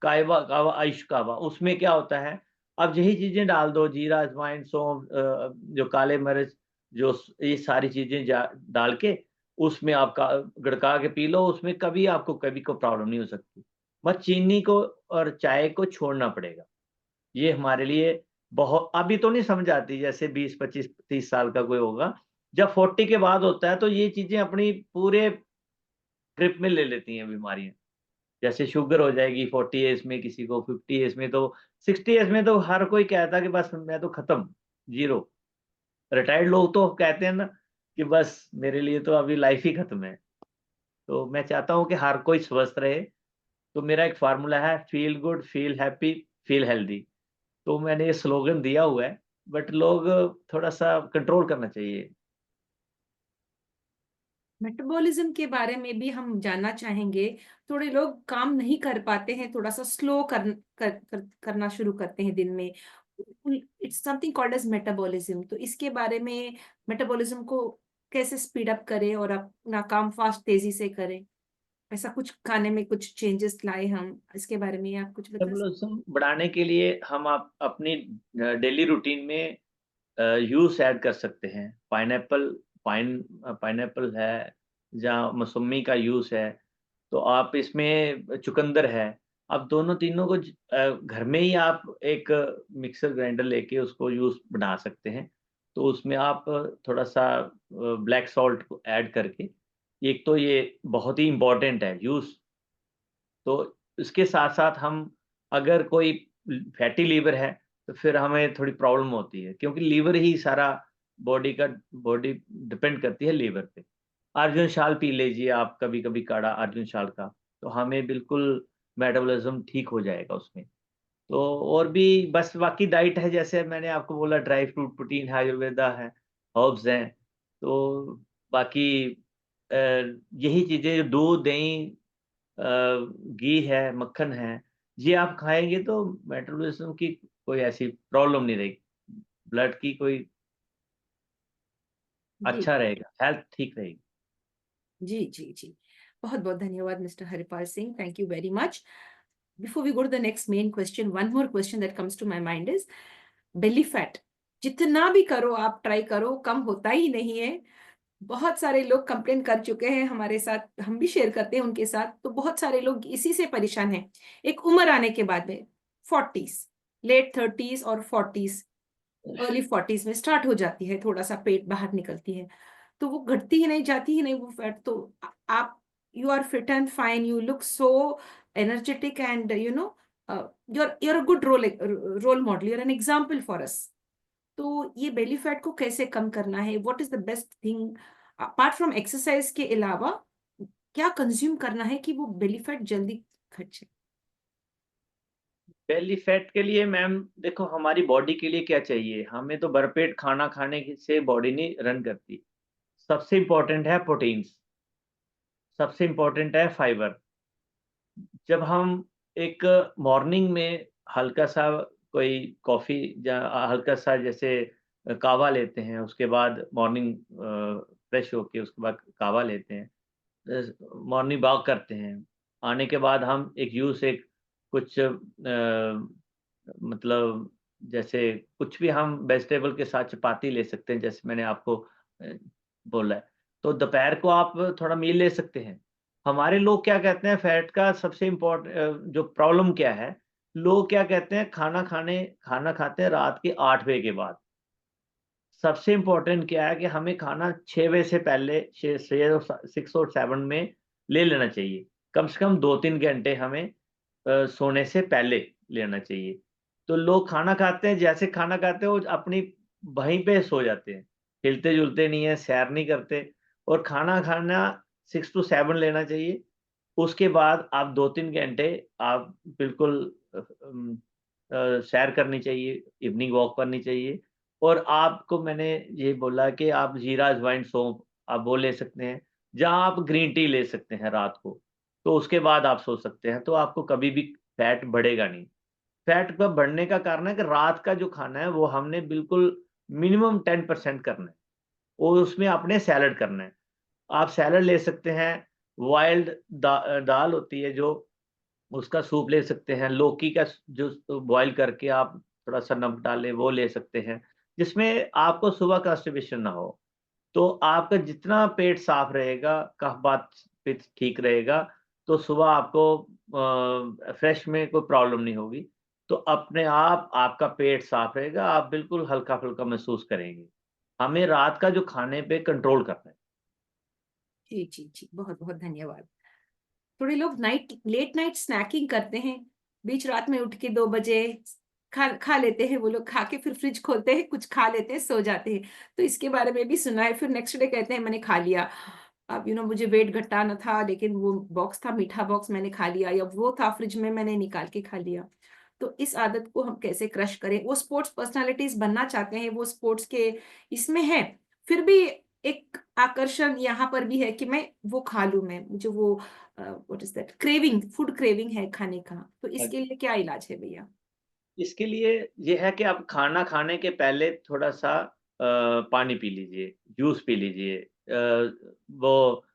काढ़ा काढ़ा आयुष काढ़ा। उसमें क्या होता है, अब यही चीज़ें डाल दो, जीरा, अजवाइन, सौंफ, जो काले मिर्च, जो ये सारी चीज़ें डाल के उसमें आप गड़का के पी लो, उसमें कभी आपको कभी कोई प्रॉब्लम नहीं हो सकती। बस चीनी को और चाय को छोड़ना पड़ेगा। ये हमारे लिए बहुत अभी तो नहीं समझ आती, जैसे 20, 25, 30 साल का कोई होगा। जब 40 के बाद होता है तो ये चीज़ें अपनी पूरे ग्रिप में ले लेती हैं बीमारियाँ। जैसे शुगर हो जाएगी 40 एज में किसी को, 50 एज में, तो 60 एज में तो हर कोई कहता है कि बस मैं तो खत्म, ज़ीरो। रिटायर्ड लोग तो कहते हैं ना कि बस मेरे लिए तो अभी लाइफ ही खत्म है। तो मैं चाहता हूँ कि हर कोई स्वस्थ रहे, तो मेरा एक फ़ॉर्मूला है, feel good, feel happy, feel healthy. तो मैंने ये स्लोगन दिया हुआ है, बट लोग थोड़ा-सा कंट्रोल करना चाहिए।
मेटाबॉलिज्म के बारे में भी हम जानना चाहेंगे। थोड़े लोग काम नहीं कर पाते हैं, थोड़ा-सा स्लो करना शुरू करते हैं दिन में। It's something called as metabolism. तो इसके बारे में मेटाबॉलिज्म को कैसे स्पीड अप करें और अपना काम फास्ट तेज़ी से करें? ऐसा कुछ खाने में कुछ चेंजेस लाएँ हम, इसके बारे में आप कुछ बता सकते
मेटाबॉलिज़्म बढ़ाने के लिए हम आप अपनी डेली रूटीन में यूस ऐड कर सकते हैं। पाइनएप्पल है, जहाँ मौसम्मी का यूस है, तो आप इसमें चुकंदर है। आप दोनों तीनों को घर में ही आप एक मिक्सर ग्राइंडर लेके उसको यूस बना सकते हैं। तो उसमें आप थोड़ा-सा ब्लैक सॉल्ट को ऐड करके, एक तो ये बहुत ही इम्पोर्टेंट है यूस। तो इसके साथ-साथ हम अगर कोई फैटी लीवर है, तो फिर हमें थोड़ी प्रॉब्लम होती है, क्योंकि लीवर ही सारा बॉडी डिपेंड करती है लीवर पे। अर्जुन शाल पी लीजिए आप कभी-कभी, काढ़ा अर्जुन शाल का, तो हमें बिल्कुल मेटाबॉलिज़्म ठीक हो जाएगा उसमें। तो और भी बस बाकी डाइट है, जैसे मैंने आपको बोला, ड्राई फ्रूट, प्रोटीन है, आयुर्वेदा है, हर्ब्स हैं। तो बाकी यही चीज़ें, दूध, दही, घी है, मक्खन है, ये आप खाएँगे तो मेटाबॉलिज़्म की कोई ऐसी प्रॉब्लम नहीं रहेगी। ब्लड की कोई
जी
अच्छा रहेगा, हेल्थ ठीक रहेगी।
जी जी जी। बहुत बहुत धन्यवाद mister Haripal Singh, thank you very much. Before we go to the next main question, one more question that comes to my mind is belly fat. जितना भी करो आप, ट्राई करो, कम होता ही नहीं है। बहुत सारे लोग कंप्लेन कर चुके हैं हमारे साथ, हम भी शेयर करते हैं उनके साथ, तो बहुत सारे लोग इसी से परेशान हैं। एक उम्र आने के बाद में 40s, लेट 30s और 40s, अर्ली 40s में स्टार्ट हो जाती है, थोड़ा सा पेट बाहर निकलती है, तो वो घटती ही नहीं, जाती ही नहीं वो फैट। तो आप, you are fit and fine, you look so energetic and you're a good role model, you're an example for us. तो ये बेली फैट को कैसे कम करना है, what is the best thing apart from exercise के अलावा, क्या कंज्यूम करना है कि वो बेली फैट जल्दी घट जाए?
बेली फैट के लिए मैम देखो, हमारी बॉडी के लिए क्या चाहिए, हमें तो भरपेट खाना खाने से बॉडी नहीं रन करती। सबसे इम्पोर्टेंट है प्रोटीन्स, सबसे इम्पोर्टेंट है फाइबर। जब हम एक मॉर्निंग में हल्का-सा कोई कॉफ़ी या हल्का-सा जैसे कहवा लेते हैं, उसके बाद मॉर्निंग फ्रेश होके उसके बाद कहवा लेते हैं। मॉर्निंग वॉक करते हैं। आने के बाद हम एक कुछ मतलब जैसे कुछ भी हम वेजिटेबल के साथ चपाती ले सकते हैं, जैसे मैंने आपको अ, बोला है। तो दोपहर को आप थोड़ा मील ले सकते हैं। हमारे लोग क्या कहते हैं, फैट का सबसे जो प्रॉब्लम क्या है, लोग क्या कहते हैं, खाना खाते हैं रात के 8 बजे के बाद। सबसे इम्पोर्टेंट क्या है कि हमें खाना 6 बजे से पहले 6 और 6 और 7 में ले लेना चाहिए। कम से कम 2-3 घंटे हमें सोने से पहले लेना चाहिए। तो लोग खाना खाते हैं, जैसे खाना खाते हैं वो अपनी वहीं पे सो जाते हैं। हिलते-जुलते नहीं हैं, सैर नहीं करते, और खाना खाना 6 टू 7 लेना चाहिए। उसके बाद आप 2-3 घंटे आप बिल्कुल सैर करनी चाहिए, इवनिंग वॉक करनी चाहिए। और आपको मैंने ये बोला कि आप जीरा, अजवाइन, सौंफ आप वो ले सकते हैं, जहाँ आप ग्रीन टी ले सकते हैं रात को, तो उसके बाद आप सो सकते हैं, तो आपको कभी भी फैट बढ़ेगा नहीं। फैट का बढ़ने का कारण है कि रात का जो खाना है, वो हमने बिल्कुल मिनिमम 10% करना है, और उसमें आपने सैलेड करना है। आप सैलेड ले सकते हैं, बॉइल्ड दाल होती है जो, उसका सूप ले सकते हैं, लौकी का जो बॉयल करके आप थोड़ा-सा नमक डालें वो ले सकते हैं, जिसमें आपको सुबह कॉन्स्टिपेशन ना हो। तो आपका जितना पेट साफ रहेगा, कफ-वात ठीक रहेगा, तो सुबह आपको फ्रेश में कोई प्रॉब्लम नहीं होगी। तो अपने आप आपका पेट साफ रहेगा, आप बिल्कुल हल्का-फुल्का महसूस करेंगे। हमें रात का जो खाने पे कंट्रोल करना है।
जी जी जी, बहुत बहुत धन्यवाद। थोड़े लोग लेट नाइट स्नैकिंग करते हैं, बीच रात में उठ के 2 बजे खा लेते हैं, वो लोग खा के फिर फ्रिज खोलते हैं, कुछ खा लेते हैं, सो जाते हैं। तो इसके बारे में भी सुना है, फिर नेक्स्ट डे कहते हैं मैंने खा लिया। अब मुझे वेट घटाना था, लेकिन वो बॉक्स था, मीठा बॉक्स, मैंने खा लिया, या वो था फ्रिज में, मैंने निकाल के खा लिया। तो इस आदत को हम कैसे क्रश करें? वो स्पोर्ट्स पर्सनालिटीज बनना चाहते हैं, वो स्पोर्ट्स के इसमें है, फिर भी एक आकर्षण यहाँ पर भी है कि मैं वो खा लूं, मैं मुझे वो what is that, craving, food craving है खाने का। तो
हाँ
इसके
जी।
लिए क्या इलाज है भैया?
इसके लिए ये है कि आप खाना खाने के पहले थोड़ा-सा पानी पी लीजिए, जूस पी लीजिए, वो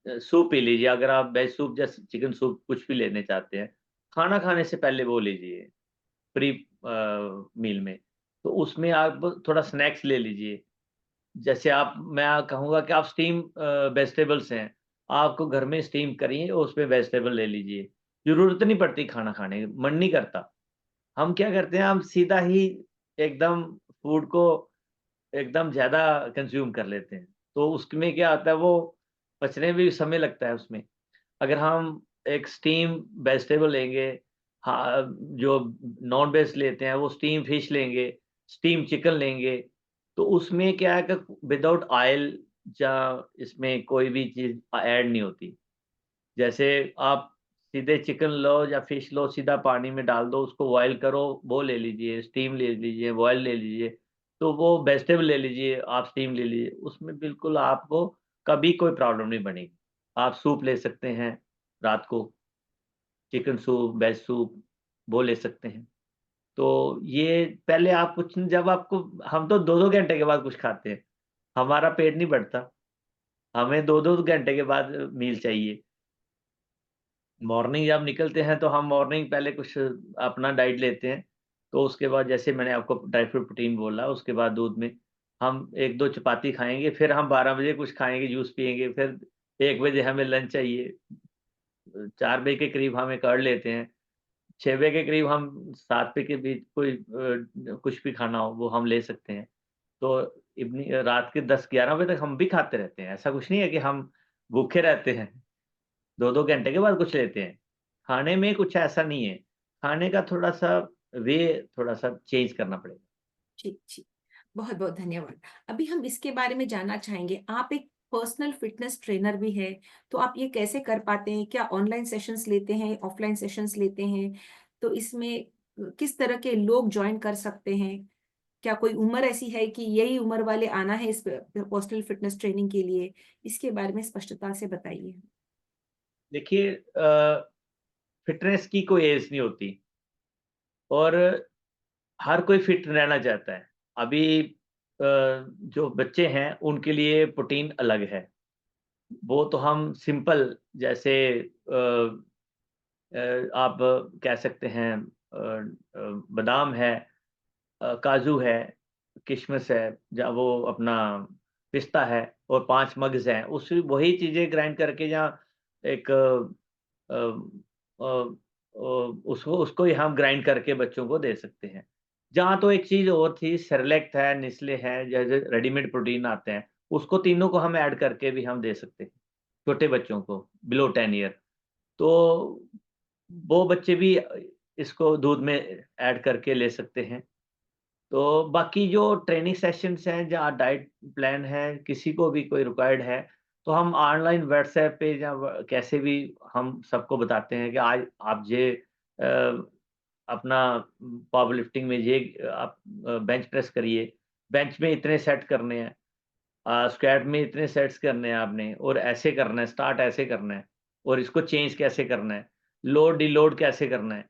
सूप पी लीजिए, अगर आप वेज सूप जैसे चिकन सूप कुछ भी लेने चाहते हैं, खाना खाने से पहले वो लीजिए, प्री मील में। तो उसमें आप थोड़ा स्नैक्स ले लीजिए। जैसे आप मैं कहूँगा कि आप स्टीम वेजिटेबल्स हैं, आपको घर में स्टीम करिए और उसमें वेजिटेबल ले लीजिए। ज़रूरत नहीं पड़ती खाना खाने की, मन नहीं करता। हम क्या करते हैं, हम सीधा ही एकदम फूड को एकदम ज़्यादा कंज़्यूम कर लेते हैं। तो उसमें क्या आता है, वो पचने में भी समय लगता है उसमें। अगर हम एक स्टीम वेजिटेबल लेंगे, हाँ, जो नॉन वेज लेते हैं वो स्टीम फिश लेंगे, स्टीम चिकन लेंगे, तो उसमें क्या है कि विदाउट ऑयल या इसमें कोई भी चीज़ ऐड नहीं होती। जैसे आप सीधे चिकन लो या फिश लो, सीधा पानी में डाल दो, उसको बॉयल करो, वो ले लीजिए, स्टीम ले लीजिए, बॉयल ले लीजिए, तो वो वेजिटेबल ले लीजिए, आप स्टीम ले लीजिए, उसमें बिल्कुल आपको कभी कोई प्रॉब्लम नहीं बनेगी। आप सूप ले सकते हैं रात को, चिकन सूप, वेज सूप, वो ले सकते हैं। तो ये पहले आप कुछ जब आपको हम तो 2-2 घंटे के बाद कुछ खाते हैं, हमारा पेट नहीं भरता, हमें 2-2 घंटे के बाद मील चाहिए। मॉर्निंग जब निकलते हैं तो हम मॉर्निंग पहले कुछ अपना डाइट लेते हैं, तो उसके बाद जैसे मैंने आपको ड्राई फ्रूट प्रोटीन बोला, उसके बाद दूध में हम 1-2 चपाती खाएँगे, फिर हम 12 बजे कुछ खाएँगे, जूस पिएँगे, फिर 1 बजे हमें लंच चाहिए, 4 बजे के करीब हम एक कर्ड लेते हैं, 6 बजे के करीब हम 7 बजे के बीच कोई कुछ भी खाना हो वो हम ले सकते हैं। तो रात के 10-11 बजे तक हम भी खाते रहते हैं, ऐसा कुछ नहीं है कि हम भूखे रहते हैं। 2-2 घंटे के बाद कुछ लेते हैं। खाने में कुछ ऐसा नहीं है। खाने का थोड़ा-सा वे थोड़ा-सा चेंज करना पड़ेगा।
ठीक, ठीक। बहुत-बहुत धन्यवाद। अभी हम इसके बारे में जानना चाहेंगे, आप एक पर्सनल फिटनेस ट्रेनर भी हैं, तो आप ये कैसे कर पाते हैं? क्या ऑनलाइन सेशंस लेते हैं, ऑफलाइन सेशंस लेते हैं? तो इसमें किस तरह के लोग जॉइन कर सकते हैं? क्या कोई उम्र ऐसी है कि यही उम्र वाले आना है इस पर्सनल फिटनेस ट्रेनिंग के लिए? इसके बारे में स्पष्टता से बताइए।
देखिए फ़िटनेस की कोई ऐज नहीं होती और हर कोई फिट रहना चाहता है। अभी जो बच्चे हैं उनके लिए प्रोटीन अलग है। वो तो हम सिंपल जैसे आप कह सकते हैं बादाम है, काजू है, किशमिश है, या वो अपना पिस्ता है और 5 मगज़ हैं, उस वही चीज़ें ग्राइंड करके या एक अ अ उसको उसको ही हम ग्राइंड करके बच्चों को दे सकते हैं। जहाँ तो एक चीज़ और थी, सेरेलैक है, नेस्ले है, जैसे रेडीमेड प्रोटीन आते हैं, उसको तीनों को हम ऐड करके भी हम दे सकते हैं, छोटे बच्चों को बिलो 10 ईयर। तो वो बच्चे भी इसको दूध में ऐड करके ले सकते हैं। तो बाकी जो ट्रेनिंग सेशंस हैं, जहाँ डाइट प्लान है, किसी को भी कोई रिक्वायर्ड है, तो हम ऑनलाइन व्हाट्सएप पे या कैसे भी हम सबको बताते हैं कि आज आप ये अ, अपना पावर लिफ्टिंग में ये आप बेंच प्रेस करिए, बेंच में इतने सेट करने हैं, स्क्वाट में इतने सेट्स करने हैं आपने और ऐसे करना है, स्टार्ट ऐसे करना है और इसको चेंज कैसे करना है, लोड डिलोड कैसे करना है।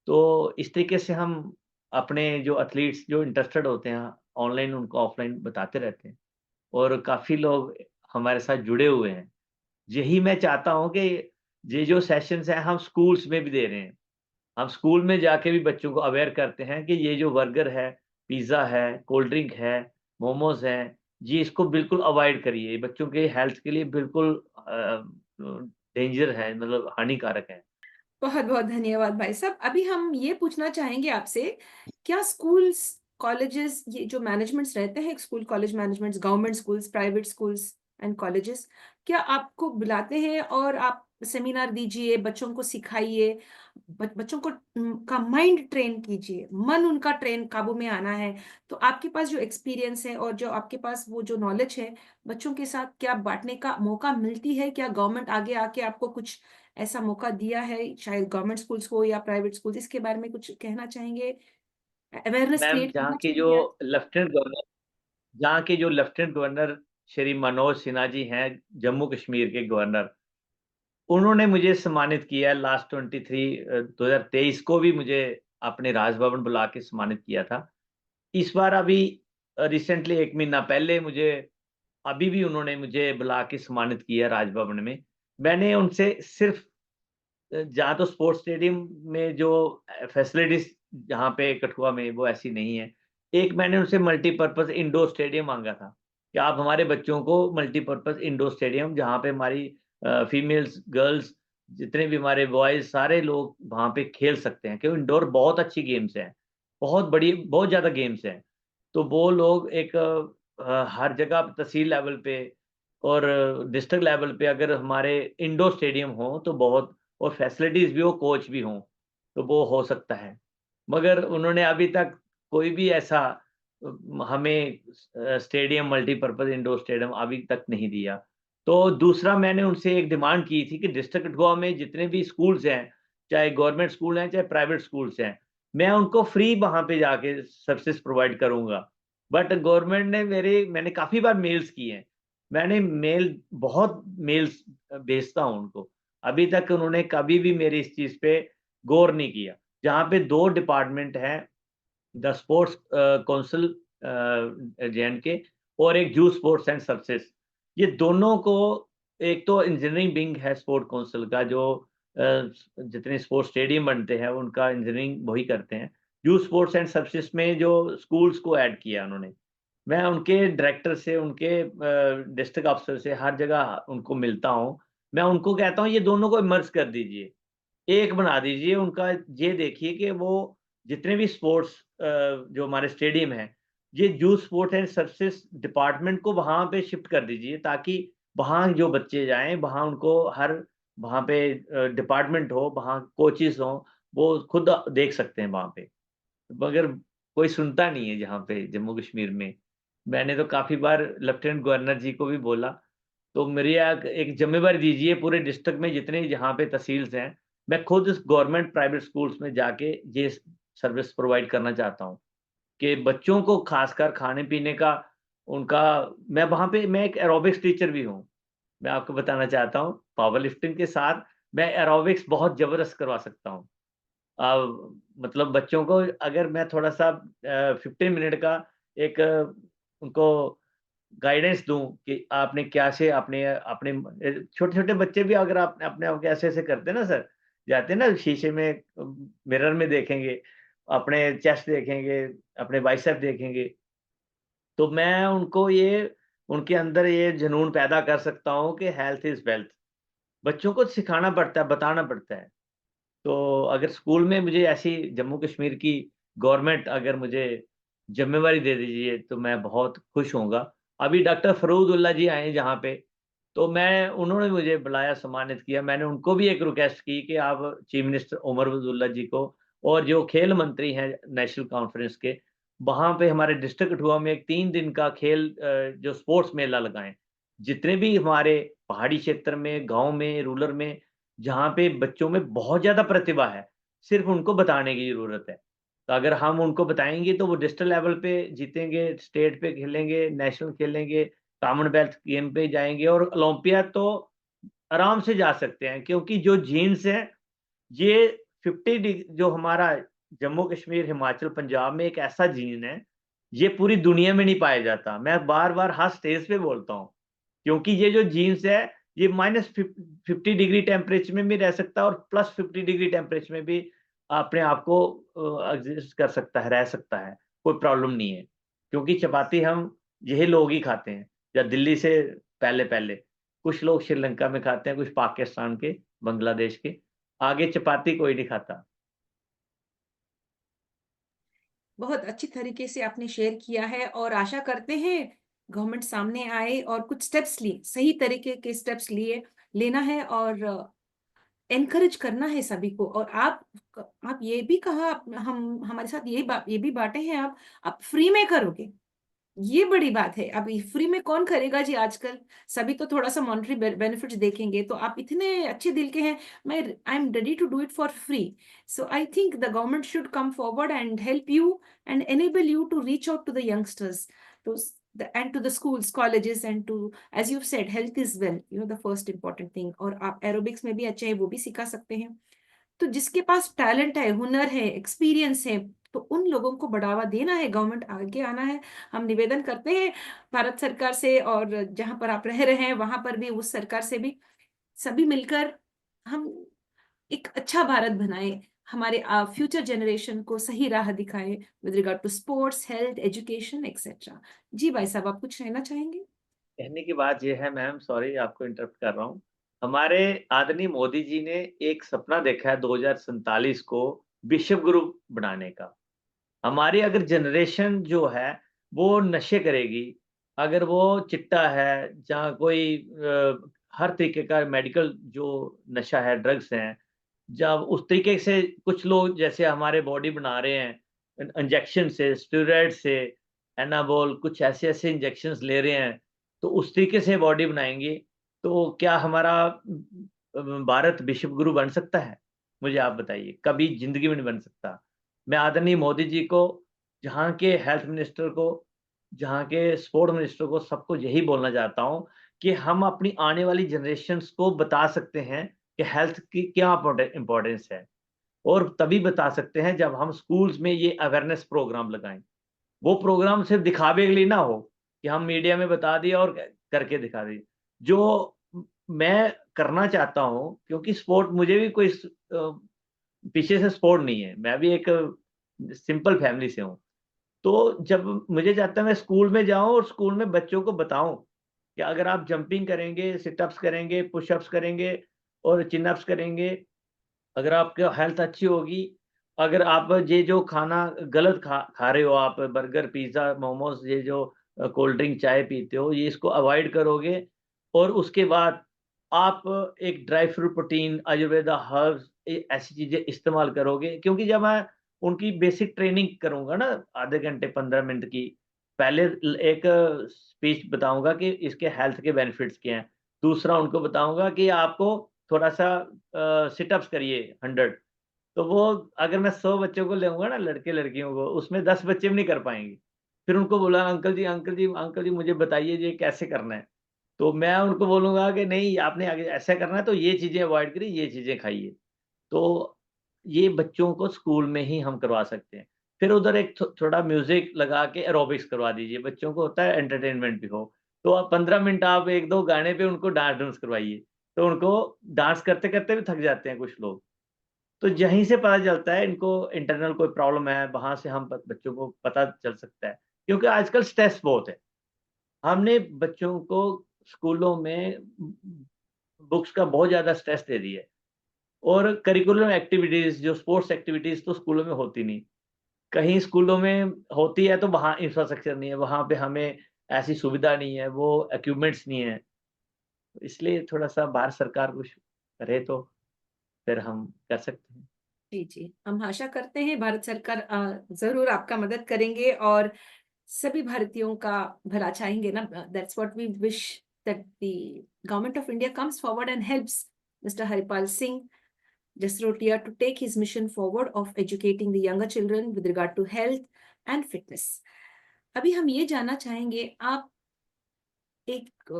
तो इस तरीके से हम अपने जो एथलीट्स जो इंटरेस्टेड होते हैं, ऑनलाइन उनको ऑफलाइन बताते रहते हैं और काफ़ी लोग हमारे साथ जुड़े हुए हैं। यही मैं चाहता हूँ कि ये जो सेशंस हैं हम स्कूल्स में भी दे रहे हैं। हम स्कूल में जाके भी बच्चों को अवेयर करते हैं कि ये जो बर्गर है, पिज़्ज़ा है, कोल्ड ड्रिंक है, मोमोज़ हैं, जी इसको बिल्कुल अवॉइड करिए। बच्चों के हेल्थ के लिए बिल्कुल डेंजर है, मतलब हानिकारक है।
बहुत-बहुत धन्यवाद भाई साहब। अभी हम ये पूछना चाहेंगे आपसे, क्या स्कूल्स, कॉलेजेस, ये जो मैनेजमेंट्स रहते हैं, school college managements, government schools, private schools and colleges, क्या आपको बुलाते हैं और आप सेमिनार दीजिए, बच्चों को सिखाइए, बच्चों को का माइंड ट्रेन कीजिए, मन उनका ट्रेन काबू में आना है। तो आपके पास जो एक्सपीरियंस है और जो आपके पास वो जो नॉलेज है, बच्चों के साथ क्या बाँटने का मौका मिलती है? क्या गवर्नमेंट आगे आके आपको कुछ ऐसा मौका दिया है, शायद गवर्नमेंट स्कूल्स हो या प्राइवेट स्कूल्स, इसके बारे में कुछ कहना चाहेंगे? अवेयरनेस
मैम
क्रिएट करना चाहेंगे आज?
जहाँ के जो लेफ्टिनेंट गवर्नर श्री मनोज सिन्हा जी हैं, जम्मू कश्मीर के गवर्नर, उन्होंने मुझे सम्मानित किया है लास्ट 2023 को भी मुझे अपने राजभवन बुला के सम्मानित किया था। इस बार अभी रिसेंटली 1 महीना पहले मुझे अभी भी उन्होंने मुझे बुला के सम्मानित किया राजभवन में। मैंने उनसे सिर्फ़ जहाँ तो स्पोर्ट्स स्टेडियम में जो फैसिलिटीज़ जहाँ पे कठुआ में वो ऐसी नहीं है। एक मैंने उनसे मल्टीपर्पज इंडोर स्टेडियम मांगा था कि आप हमारे बच्चों को मल्टीपर्पज इंडोर स्टेडियम, जहाँ पे हमारी फीमेल्स, गर्ल्स, जितने भी हमारे बॉयज, सारे लोग वहाँ पे खेल सकते हैं, क्योंकि इंडोर बहुत अच्छी गेम्स हैं, बहुत बड़ी, बहुत ज़्यादा गेम्स हैं। तो वो लोग एक हर जगह तहसील लेवल पे और डिस्ट्रिक्ट लेवल पे अगर हमारे इंडोर स्टेडियम हो तो बहुत, और फैसिलिटीज़ भी हो, कोच भी हों, तो वो हो सकता है। मगर उन्होंने अभी तक कोई भी ऐसा हमें स्टेडियम, मल्टीपर्पज़ इंडोर स्टेडियम अभी तक नहीं दिया। तो दूसरा मैंने उनसे एक डिमांड की थी कि डिस्ट्रिक्ट गोवा में जितने भी स्कूल्स हैं, चाहे गवर्नमेंट स्कूल हैं, चाहे प्राइवेट स्कूल्स हैं, मैं उनको फ्री वहाँ पे जाके सर्विसेज़ प्रोवाइड करूँगा। बट गवर्नमेंट ने मैंने काफ़ी बार मेल्स किए हैं। मैंने बहुत मेल्स भेजता हूँ उनको। अभी तक उन्होंने कभी भी मेरी इस चीज़ पे गौर नहीं किया। जहाँ पे 2 डिपार्टमेंट हैं, द स्पोर्ट्स काउंसिल जे-एंड-के और एक जूथ स्पोर्ट्स एंड सर्विसेज। ये दोनों को, एक तो इंजीनियरिंग विंग है स्पोर्ट काउंसिल का, जो जितने स्पोर्ट्स स्टेडियम बनते हैं उनका इंजीनियरिंग वही करते हैं। जूथ स्पोर्ट्स एंड सर्विसेज में जो स्कूल्स को ऐड किया उन्होंने, मैं उनके डायरेक्टर से, उनके डिस्ट्रिक्ट अफ़सर से हर जगह उनको मिलता हूँ। मैं उनको कहता हूँ ये दोनों को मर्ज कर दीजिए, एक बना दीजिए। उनका ये देखिए कि वो जितने भी स्पोर्ट्स जो हमारे स्टेडियम हैं, ये youth sport and services department को वहाँ पे शिफ्ट कर दीजिए, ताकि वहाँ जो बच्चे जाएँ, वहाँ उनको हर, वहाँ पे डिपार्टमेंट हो, वहाँ कोचेज़ हों, वो खुद देख सकते हैं वहाँ पे। मगर कोई सुनता नहीं है जहाँ पे जम्मू कश्मीर में। मैंने तो काफ़ी बार लेफ्टिनेंट गवर्नर जी को भी बोला, तो मेरी एक ज़िम्मेवारी दीजिए पूरे डिस्ट्रिक्ट में जितने जहाँ पे तहसील्स हैं, मैं खुद गवर्नमेंट प्राइवेट स्कूल्स में जाके ये सर्विस प्रोवाइड करना चाहता हूँ, कि बच्चों को खासकर खाने-पीने का उनका, मैं एक एरोबिक्स टीचर भी हूँ। मैं आपको बताना चाहता हूँ, पावर लिफ्टिंग के साथ मैं एरोबिक्स बहुत ज़बरदस्त करवा सकता हूँ। मतलब बच्चों को अगर मैं थोड़ा-सा 15 मिनट का एक उनको गाइडेंस दूँ कि आपने कैसे अपने अपने छोटे-छोटे बच्चे भी अगर आप अपने आप को ऐसे-ऐसे करते हैं ना सर, जाते हैं ना शीशे में, मिरर में देखेंगे, अपने चेस्ट देखेंगे, अपने बाइसेप देखेंगे, तो मैं उनको ये, उनके अंदर ये जुनून पैदा कर सकता हूँ कि हेल्थ इज़ वेल्थ। बच्चों को सिखाना पड़ता है, बताना पड़ता है। तो अगर स्कूल में मुझे ऐसी जम्मू कश्मीर की गवर्नमेंट अगर मुझे ज़िम्मेवारी दे दीजिए, तो मैं बहुत खुश होऊँगा। अभी डॉक्टर फ़रूदुल्लाह जी आए हैं जहाँ पे, तो उन्होंने मुझे बुलाया, सम्मानित किया। मैंने उनको भी एक रिक्वेस्ट की कि आप चीफ मिनिस्टर उमर अब्दुल्ला जी को और जो खेल मंत्री हैं नेशनल कॉन्फ्रेंस के, वहाँ पे हमारे डिस्ट्रिक्ट कठुआ में एक 3 दिन का खेल जो स्पोर्ट्स मेला लगाएँ। जितने भी हमारे पहाड़ी क्षेत्र में, गाँव में, रूरल में, जहाँ पे बच्चों में बहुत ज़्यादा प्रतिभा है, सिर्फ़ उनको बताने की ज़रूरत है। तो अगर हम उनको बताएँगे तो वो डिस्ट्रिक्ट लेवल पे जीतेंगे, स्टेट पे खेलेंगे, नेशनल खेलेंगे, कॉमनवेल्थ गेम पे जाएँगे और ओलंपियाड तो आराम से जा सकते हैं, क्योंकि जो जीन्स है, ये 50 जो हमारा जम्मू कश्मीर, हिमाचल, पंजाब में एक ऐसा जीन है, ये पूरी दुनिया में नहीं पाया जाता। मैं बार-बार हर स्टेज पे बोलता हूँ, क्योंकि ये जो जीन्स है, ये माइनस 50 डिग्री टेम्परेचर में भी रह सकता है और प्लस 50 डिग्री टेम्परेचर में भी अपने आप को एडजस्ट कर सकता है, रह सकता है, कोई प्रॉब्लम नहीं है। क्योंकि चपाती हम यही लोग ही खाते हैं, या दिल्ली से पहले-पहले। कुछ लोग श्रीलंका में खाते हैं, कुछ पाकिस्तान के, बांग्लादेश के। आगे चपाती कोई नहीं खाता।
बहुत अच्छी तरीके से आपने शेयर किया है और आशा करते हैं गवर्नमेंट सामने आए और कुछ स्टेप्स लिए, सही तरीके के स्टेप्स लेना है और एनकरेज करना है सभी को। और आप ये भी कहा, हम हमारे साथ ये भी बातें हैं, आप फ्री में करोगे, ये बड़ी बात है। अब फ्री में कौन करेगा जी आजकल? सभी तो थोड़ा-सा मॉनेटरी बेनिफिट्स देखेंगे, तो आप इतने अच्छे दिल के हैं, मैं I am ready to do it for free. So I think the government should come forward and help you and enable you to reach out to the youngsters, and to the schools, colleges, and to, as you've said, health is well, the first important thing। और आप aerobics में भी अच्छे हैं, वो भी सिखा सकते हैं। तो जिसके पास टैलेंट है, हुनर है, एक्सपीरियंस है, तो उन लोगों को बढ़ावा देना है, गवर्नमेंट आगे आना है। हम निवेदन करते हैं भारत सरकार से, और जहां पर आप रह रहे हैं वहां पर भी, उस सरकार से भी, सभी मिलकर हम एक अच्छा भारत बनाएं। हमारे फ्यूचर जनरेशन को सही राह दिखाए with regard to sports, health, education etcetera. जी भाई साहब, आप कुछ कहना चाहेंगे?
कहने की बात ये है मैम, सॉरी आपको इंटरप्ट कर रहा हूँ। हमारे आदरणीय मोदी जी ने एक सपना देखा है 2047 को विश्व गुरु बनाने का। हमारी अगर जनरेशन जो है वो नशे करेगी, अगर वो चिट्टा है, जहाँ कोई हर तरीके का मेडिकल जो नशा है, ड्रग्स हैं, जब उस तरीके से कुछ लोग जैसे हमारे बॉडी बना रहे हैं, इंजेक्शन से, स्टेरॉइड से, एनाबॉल कुछ ऐसे-ऐसे इंजेक्शंस ले रहे हैं, तो उस तरीके से बॉडी बनाएँगे, तो क्या हमारा भारत विश्व गुरु बन सकता है? मुझे आप बताइए, कभी ज़िंदगी में नहीं बन सकता। मैं आदरणीय मोदी जी को, जहाँ के हेल्थ मिनिस्टर को, जहाँ के स्पोर्ट मिनिस्टर को, सबको यही बोलना चाहता हूँ कि हम अपनी आने वाली जनरेशंस को बता सकते हैं कि हेल्थ की क्या इम्पोर्टेंस है। और तभी बता सकते हैं जब हम स्कूल्स में ये अवेयरनेस प्रोग्राम लगाएँ। वो प्रोग्राम सिर्फ़ दिखावे के लिए ना हो, कि हम मीडिया में बता दिया और करके दिखा दिए। जो मैं करना चाहता हूँ, क्योंकि स्पोर्ट मुझे भी कोई पीछे से स्पोर्ट नहीं है, मैं भी एक सिंपल फैमिली से हूँ। तो जब मुझे चाहता है मैं स्कूल में जाऊँ और स्कूल में बच्चों को बताऊँ, कि अगर आप जंपिंग करेंगे, सिट-अप्स करेंगे, पुश-अप्स करेंगे और चिन-अप्स करेंगे, अगर आपकी हेल्थ अच्छी होगी, अगर आप ये जो खाना गलत खा खा रहे हो, आप बर्गर, पिज़्ज़ा, मोमोज़, ये जो कोल्ड ड्रिंक, चाय पीते हो, ये इसको अवॉइड करोगे और उसके बाद आप एक dry fruit protein, Ayurveda, herbs ऐसी चीज़ें इस्तेमाल करोगे, क्योंकि जब मैं उनकी बेसिक ट्रेनिंग करूँगा ना आधे घंटे 15 मिनट की, पहले एक स्पीच बताऊँगा कि इसके हेल्थ के बेनिफिट्स क्या हैं। दूसरा उनको बताऊँगा कि आपको थोड़ा-सा सिट-अप्स करिए 100, तो वो अगर मैं 100 बच्चों को लेऊँगा ना, लड़के-लड़कियों को, उसमें 10 बच्चे भी नहीं कर पाएँगे। फिर उनको बोला, अंकल जी, अंकल जी, अंकल जी मुझे बताइए ये कैसे करना है? तो मैं उनको बोलूँगा कि नहीं, आपने आगे ऐसा करना है तो ये चीज़ें अवॉइड करिए, ये चीज़ें खाइए। तो ये बच्चों को स्कूल में ही हम करवा सकते हैं। फिर उधर एक थोड़ा म्यूज़िक लगा के एरोबिक्स करवा दीजिए, बच्चों को होता है एंटरटेनमेंट भी हो। तो आप 15 मिनट आप 1-2 गाने पे उनको डांस-डूंस करवाइए, तो उनको डांस करते-करते भी थक जाते हैं कुछ लोग। तो यहीं से पता चलता है इनको इंटरनल कोई प्रॉब्लम है, वहाँ से हम ब बच्चों को पता चल सकता है। क्योंकि आजकल स्ट्रेस बहुत है। हमने बच्चों को स्कूलों में बुक्स का बहुत ज़्यादा स्ट्रेस दे दिया है और करिकुलम एक्टिविटीज़ जो स्पोर्ट्स एक्टिविटीज़ तो स्कूलों में होती नहीं। कहीं स्कूलों में होती है तो वहाँ इंफ्रास्ट्रक्चर नहीं है, वहाँ पे हमें ऐसी सुविधा नहीं है, वो इक्विपमेंट्स नहीं है। इसलिए थोड़ा-सा भारत सरकार कुछ करे तो फिर हम कर सकते हैं।
जी, जी। हम आशा करते हैं भारत सरकार ज़रूर आपका मदद करेंगे और सभी भारतीयों का भला चाहेंगे ना। That's what we wish, that the government of India comes forward and helps mister Haripal Singh Jasrotia to take his mission forward of educating the younger children with regard to health and fitness. अभी हम ये जानना चाहेंगे, आप एक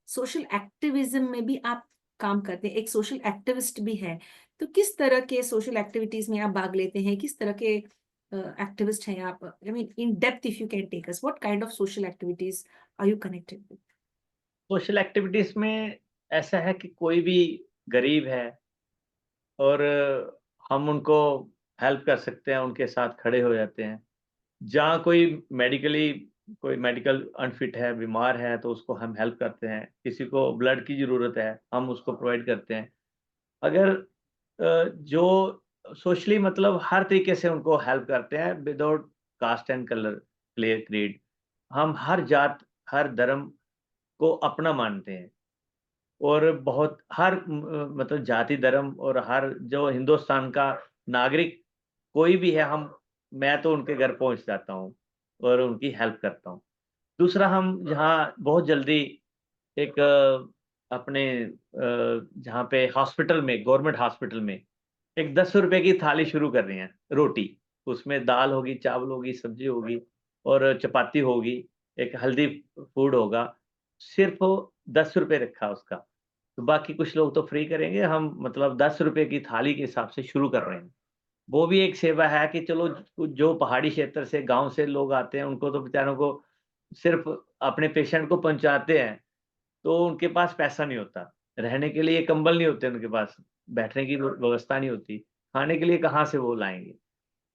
social activism में भी आप काम करते हैं, एक सोशल एक्टिविस्ट भी हैं, तो किस तरह के सोशल एक्टिविटीज में आप भाग लेते हैं, किस तरह के एक्टिविस्ट हैं आप? I mean in depth if you can take us, what kind of social activities are you connected with?
Social activities में ऐसा है कि कोई भी गरीब है और हम उनको हेल्प कर सकते हैं, उनके साथ खड़े हो जाते हैं। जहाँ कोई मेडिकल अनफिट है, बीमार है, तो उसको हम हेल्प करते हैं। किसी को ब्लड की ज़रूरत है, हम उसको प्रोवाइड करते हैं। अगर जो सोशली मतलब हर तरीके से उनको हेल्प करते हैं without caste and colour, creed. हम हर जात, हर धर्म को अपना मानते हैं और बहुत मतलब जाति, धर्म और हर जो हिंदुस्तान का नागरिक कोई भी है, हम मैं तो उनके घर पहुँच जाता हूँ और उनकी हेल्प करता हूँ। दूसरा, हम यहाँ बहुत जल्दी एक अपने जहाँ पे हॉस्पिटल में, गवर्नमेंट हॉस्पिटल में एक ₹10 की थाली शुरू कर रहे हैं, रोटी। उसमें दाल होगी, चावल होगी, सब्ज़ी होगी और चपाती होगी, एक हेल्दी फूड होगा। सिर्फ़ ₹10 रखा है उसका। तो बाकी कुछ लोग तो फ्री करेंगे, हम मतलब ₹10 की थाली के हिसाब से शुरू कर रहे हैं। वो भी एक सेवा है कि चलो जो पहाड़ी क्षेत्र से, गाँव से लोग आते हैं, उनको तो बेचारों को सिर्फ़ अपने पेशेंट को पहुँचाते हैं, तो उनके पास पैसा नहीं होता। रहने के लिए कंबल नहीं होते उनके पास, बैठने की व्यवस्था नहीं होती। खाने के लिए कहाँ से वो लाएंगे।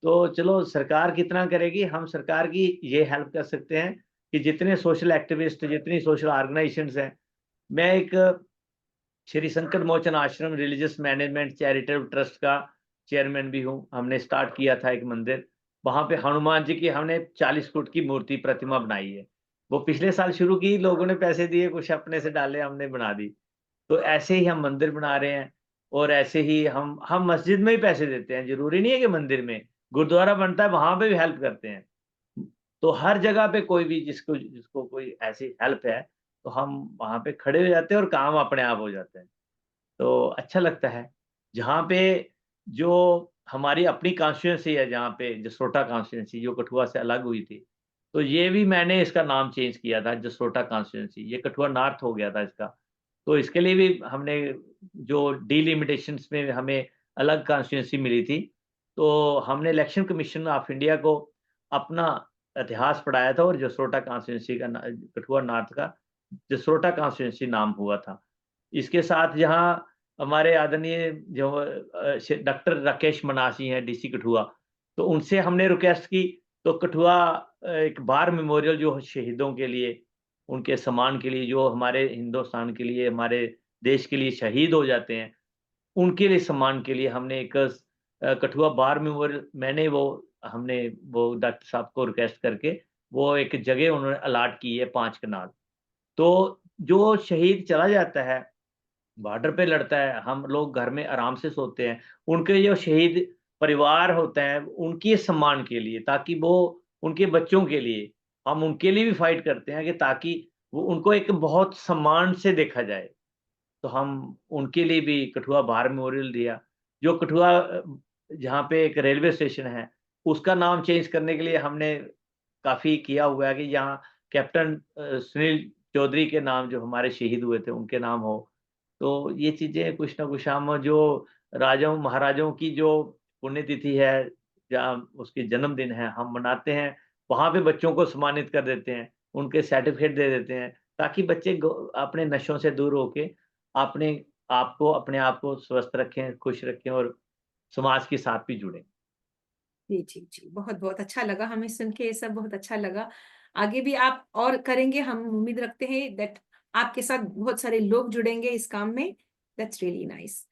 तो चलो सरकार कितना करेगी, हम सरकार की ये हेल्प कर सकते हैं कि जितने सोशल एक्टिविस्ट, जितनी सोशल ऑर्गेनाइजेशंस हैं, मैं एक श्री संकट मोचन आश्रम रिलीजियस मैनेजमेंट चैरिटेबल ट्रस्ट का चेयरमैन भी हूँ। हमने स्टार्ट किया था एक मंदिर, वहां पे हनुमान जी की हमने 40 फुट की मूर्ति प्रतिमा बनाई है। वो पिछले साल शुरू की, लोगों ने पैसे दिए, कुछ अपने से डाले, हमने बना दी। तो ऐसे ही हम मंदिर बना रहे हैं, और ऐसे ही हम मस्जिद में ही पैसे देते हैं, जरूरी नहीं है कि मंदिर में। गुरुद्वारा बनता है, वहां पे भी हेल्प करते हैं। तो हर जगह पे कोई भी जिसको जिसको कोई ऐसी हेल्प है, तो हम वहां पे खड़े हो जाते हैं और काम अपने आप हो जाते हैं। तो अच्छा लगता है। जहाँ पे जो हमारी अपनी कॉन्स्टिट्यूएंसी है, जहाँ पे जसरोटा कॉन्स्टिट्यूएंसी जो कठुआ से अलग हुई थी, तो ये भी मैंने इसका नाम चेंज किया था, जसरोटा कॉन्स्टिट्यूएंसी। ये कठुआ नॉर्थ हो गया था इसका। तो इसके लिए भी हमने जो डिलिमिटेशंस में हमें अलग कॉन्स्टिट्यूएंसी मिली थी, तो हमने इलेक्शन कमीशन ऑफ इंडिया को अपना इतिहास पढ़ाया था, और जसरोटा कॉन्स्टिट्यूएंसी का कठुआ नॉर्थ का जसरोटा कॉन्स्टिट्यूएंसी नाम हुआ था। इसके साथ यहाँ हमारे आदरणीय जो डॉक्टर राकेश मनासी हैं, डीसी कठुआ, तो उनसे हमने रिक्वेस्ट की, तो कठुआ एक बार मेमोरियल जो शहीदों के लिए, उनके सम्मान के लिए, जो हमारे हिंदुस्तान के लिए, हमारे देश के लिए शहीद हो जाते हैं, उनके लिए सम्मान के लिए हमने एक कठुआ बार मेमोरियल, हमने वो डॉक्टर साहब को रिक्वेस्ट करके वो एक जगह उन्होंने अलॉट की है 5 कनाल। तो जो शहीद चला जाता है, बॉर्डर पे लड़ता है, हम लोग घर में आराम से सोते हैं। उनके जो शहीद परिवार होते हैं, उनके सम्मान के लिए, ताकि वो उनके बच्चों के लिए, हम उनके लिए भी फाइट करते हैं कि ताकि वो उनको एक बहुत सम्मान से देखा जाए। तो हम उनके लिए भी कठुआ बार मेमोरियल दिया। जो कठुआ जहाँ पे एक रेलवे स्टेशन है, उसका नाम चेंज करने के लिए हमने काफ़ी किया हुआ है कि यहाँ कैप्टन सुनील चौधरी के नाम, जो हमारे शहीद हुए थे, उनके नाम हो। तो ये चीज़ें कुछ ना कुछ हम जो राजाओं महाराजाओं की जो पुण्यतिथि है, जहाँ उसके जन्मदिन है, हम मनाते हैं, वहाँ पे बच्चों को सम्मानित कर देते हैं, उनके सर्टिफ़िकेट दे देते हैं, ताकि बच्चे अपने नशों से दूर होके अपने अपने आप को स्वस्थ रखें, खुश रखें, और समाज के साथ भी जुड़ें।
जी जी जी, बहुत बहुत अच्छा लगा हमें सुन के, ये सब बहुत अच्छा लगा। आगे भी आप और करेंगे, हम उम्मीद रखते हैं दैट आपके साथ बहुत सारे लोग जुड़ेंगे इस काम में। That's really nice.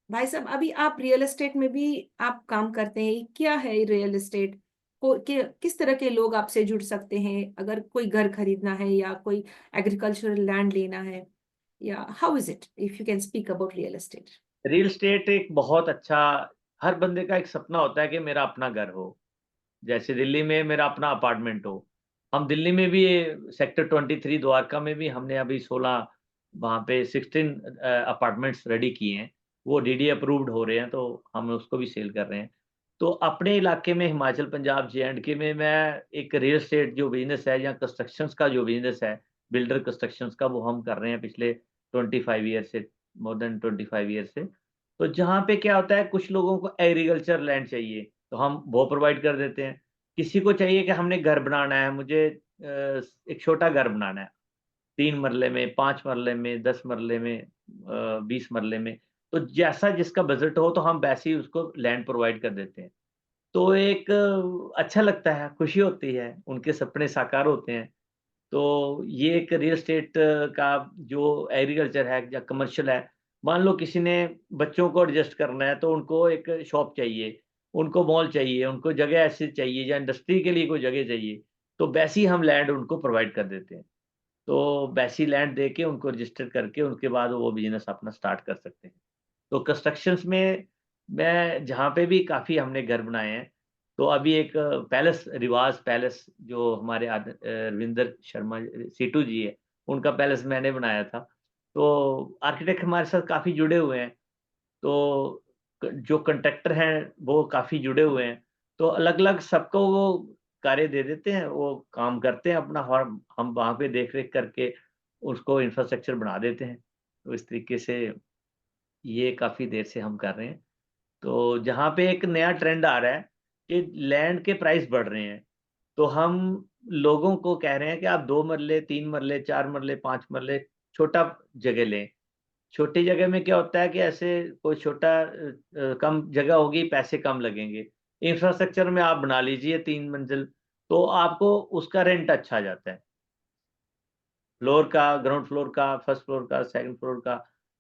भाई साहब, अभी आप रियल एस्टेट में भी आप काम करते हैं, क्या है रियल एस्टेट? किस तरह के लोग आपसे जुड़ सकते हैं अगर कोई घर खरीदना है या कोई एग्रीकल्चरल लैंड लेना है, या how is it if you can speak about real estate?
Real estate एक बहुत अच्छा, हर बंदे का एक सपना होता है कि मेरा अपना घर हो। जैसे दिल्ली में मेरा अपना अपार्टमेंट हो। हम दिल्ली में भी सेक्टर 23 द्वारका में भी हमने अभी 16 वहाँ पे 16 अपार्टमेंट्स रेडी किए हैं। वो डीडी अप्रूव्ड हो रहे हैं, तो हम उसको भी सेल कर रहे हैं। तो अपने इलाके में हिमाचल, पंजाब, जे-एंड-के में मैं एक रियल एस्टेट जो बिज़नेस है, या कंस्ट्रक्शंस का जो बिज़नेस है, बिल्डर कंस्ट्रक्शंस का, वो हम कर रहे हैं पिछले 25 ईयर से, मोर देन 25 ईयर से। तो जहाँ पे क्या होता है, कुछ लोगों को एग्रीकल्चर लैंड चाहिए, तो हम वो प्रोवाइड कर देते हैं। किसी को चाहिए कि हमने घर बनाना है, मुझे एक छोटा घर बनाना है, 3 मरले में, 5 मरले में, 10 मरले में, 20 मरले में। तो जैसा जिसका बजट हो, तो हम वैसे ही उसको लैंड प्रोवाइड कर देते हैं। तो एक अच्छा लगता है, खुशी होती है, उनके सपने साकार होते हैं। तो ये एक रियल एस्टेट का जो एग्रीकल्चर है या कमर्शियल है, मान लो किसी ने बच्चों को एडजस्ट करना है, तो उनको एक शॉप चाहिए, उनको मॉल चाहिए, उनको जगह ऐसी चाहिए, या इंडस्ट्री के लिए कोई जगह चाहिए, तो वैसी हम लैंड उनको प्रोवाइड कर देते हैं। तो वैसी लैंड देके उनको रजिस्टर करके उनके बाद वो बिज़नेस अपना स्टार्ट कर सकते हैं। तो कंस्ट्रक्शंस में मैं जहाँ पे भी काफ़ी हमने घर बनाए हैं, तो अभी एक पैलेस, रिवाज पैलेस, जो हमारे रविंदर शर्मा सीटू जी है, उनका पैलेस मैंने बनाया था। तो आर्किटेक्ट हमारे साथ काफ़ी जुड़े हुए हैं, तो जो कॉन्ट्रैक्टर हैं वो काफ़ी जुड़े हुए हैं, तो अलग-अलग सबको वो कार्य दे देते हैं, वो काम करते हैं अपना, और हम वहाँ पे देख-रेख करके उसको इंफ्रास्ट्रक्चर बना देते हैं। तो इस तरीके से ये काफ़ी देर से हम कर रहे हैं। तो जहाँ पे एक नया ट्रेंड आ रहा है कि लैंड के प्राइस बढ़ रहे हैं, तो हम लोगों को कह रहे हैं कि आप 2 मरले, 3 मरले, 4 मरले, 5 मरले छोटा जगह लें। छोटी जगह में क्या होता है कि ऐसे कोई छोटा कम जगह होगी, पैसे कम लगेंगे। इंफ्रास्ट्रक्चर में आप बना लीजिए 3 मंजिल, तो आपको उसका रेंट अच्छा जाता है। फ्लोर का, ग्राउंड फ्लोर का, फर्स्ट फ्लोर का, सेकंड फ्लोर का,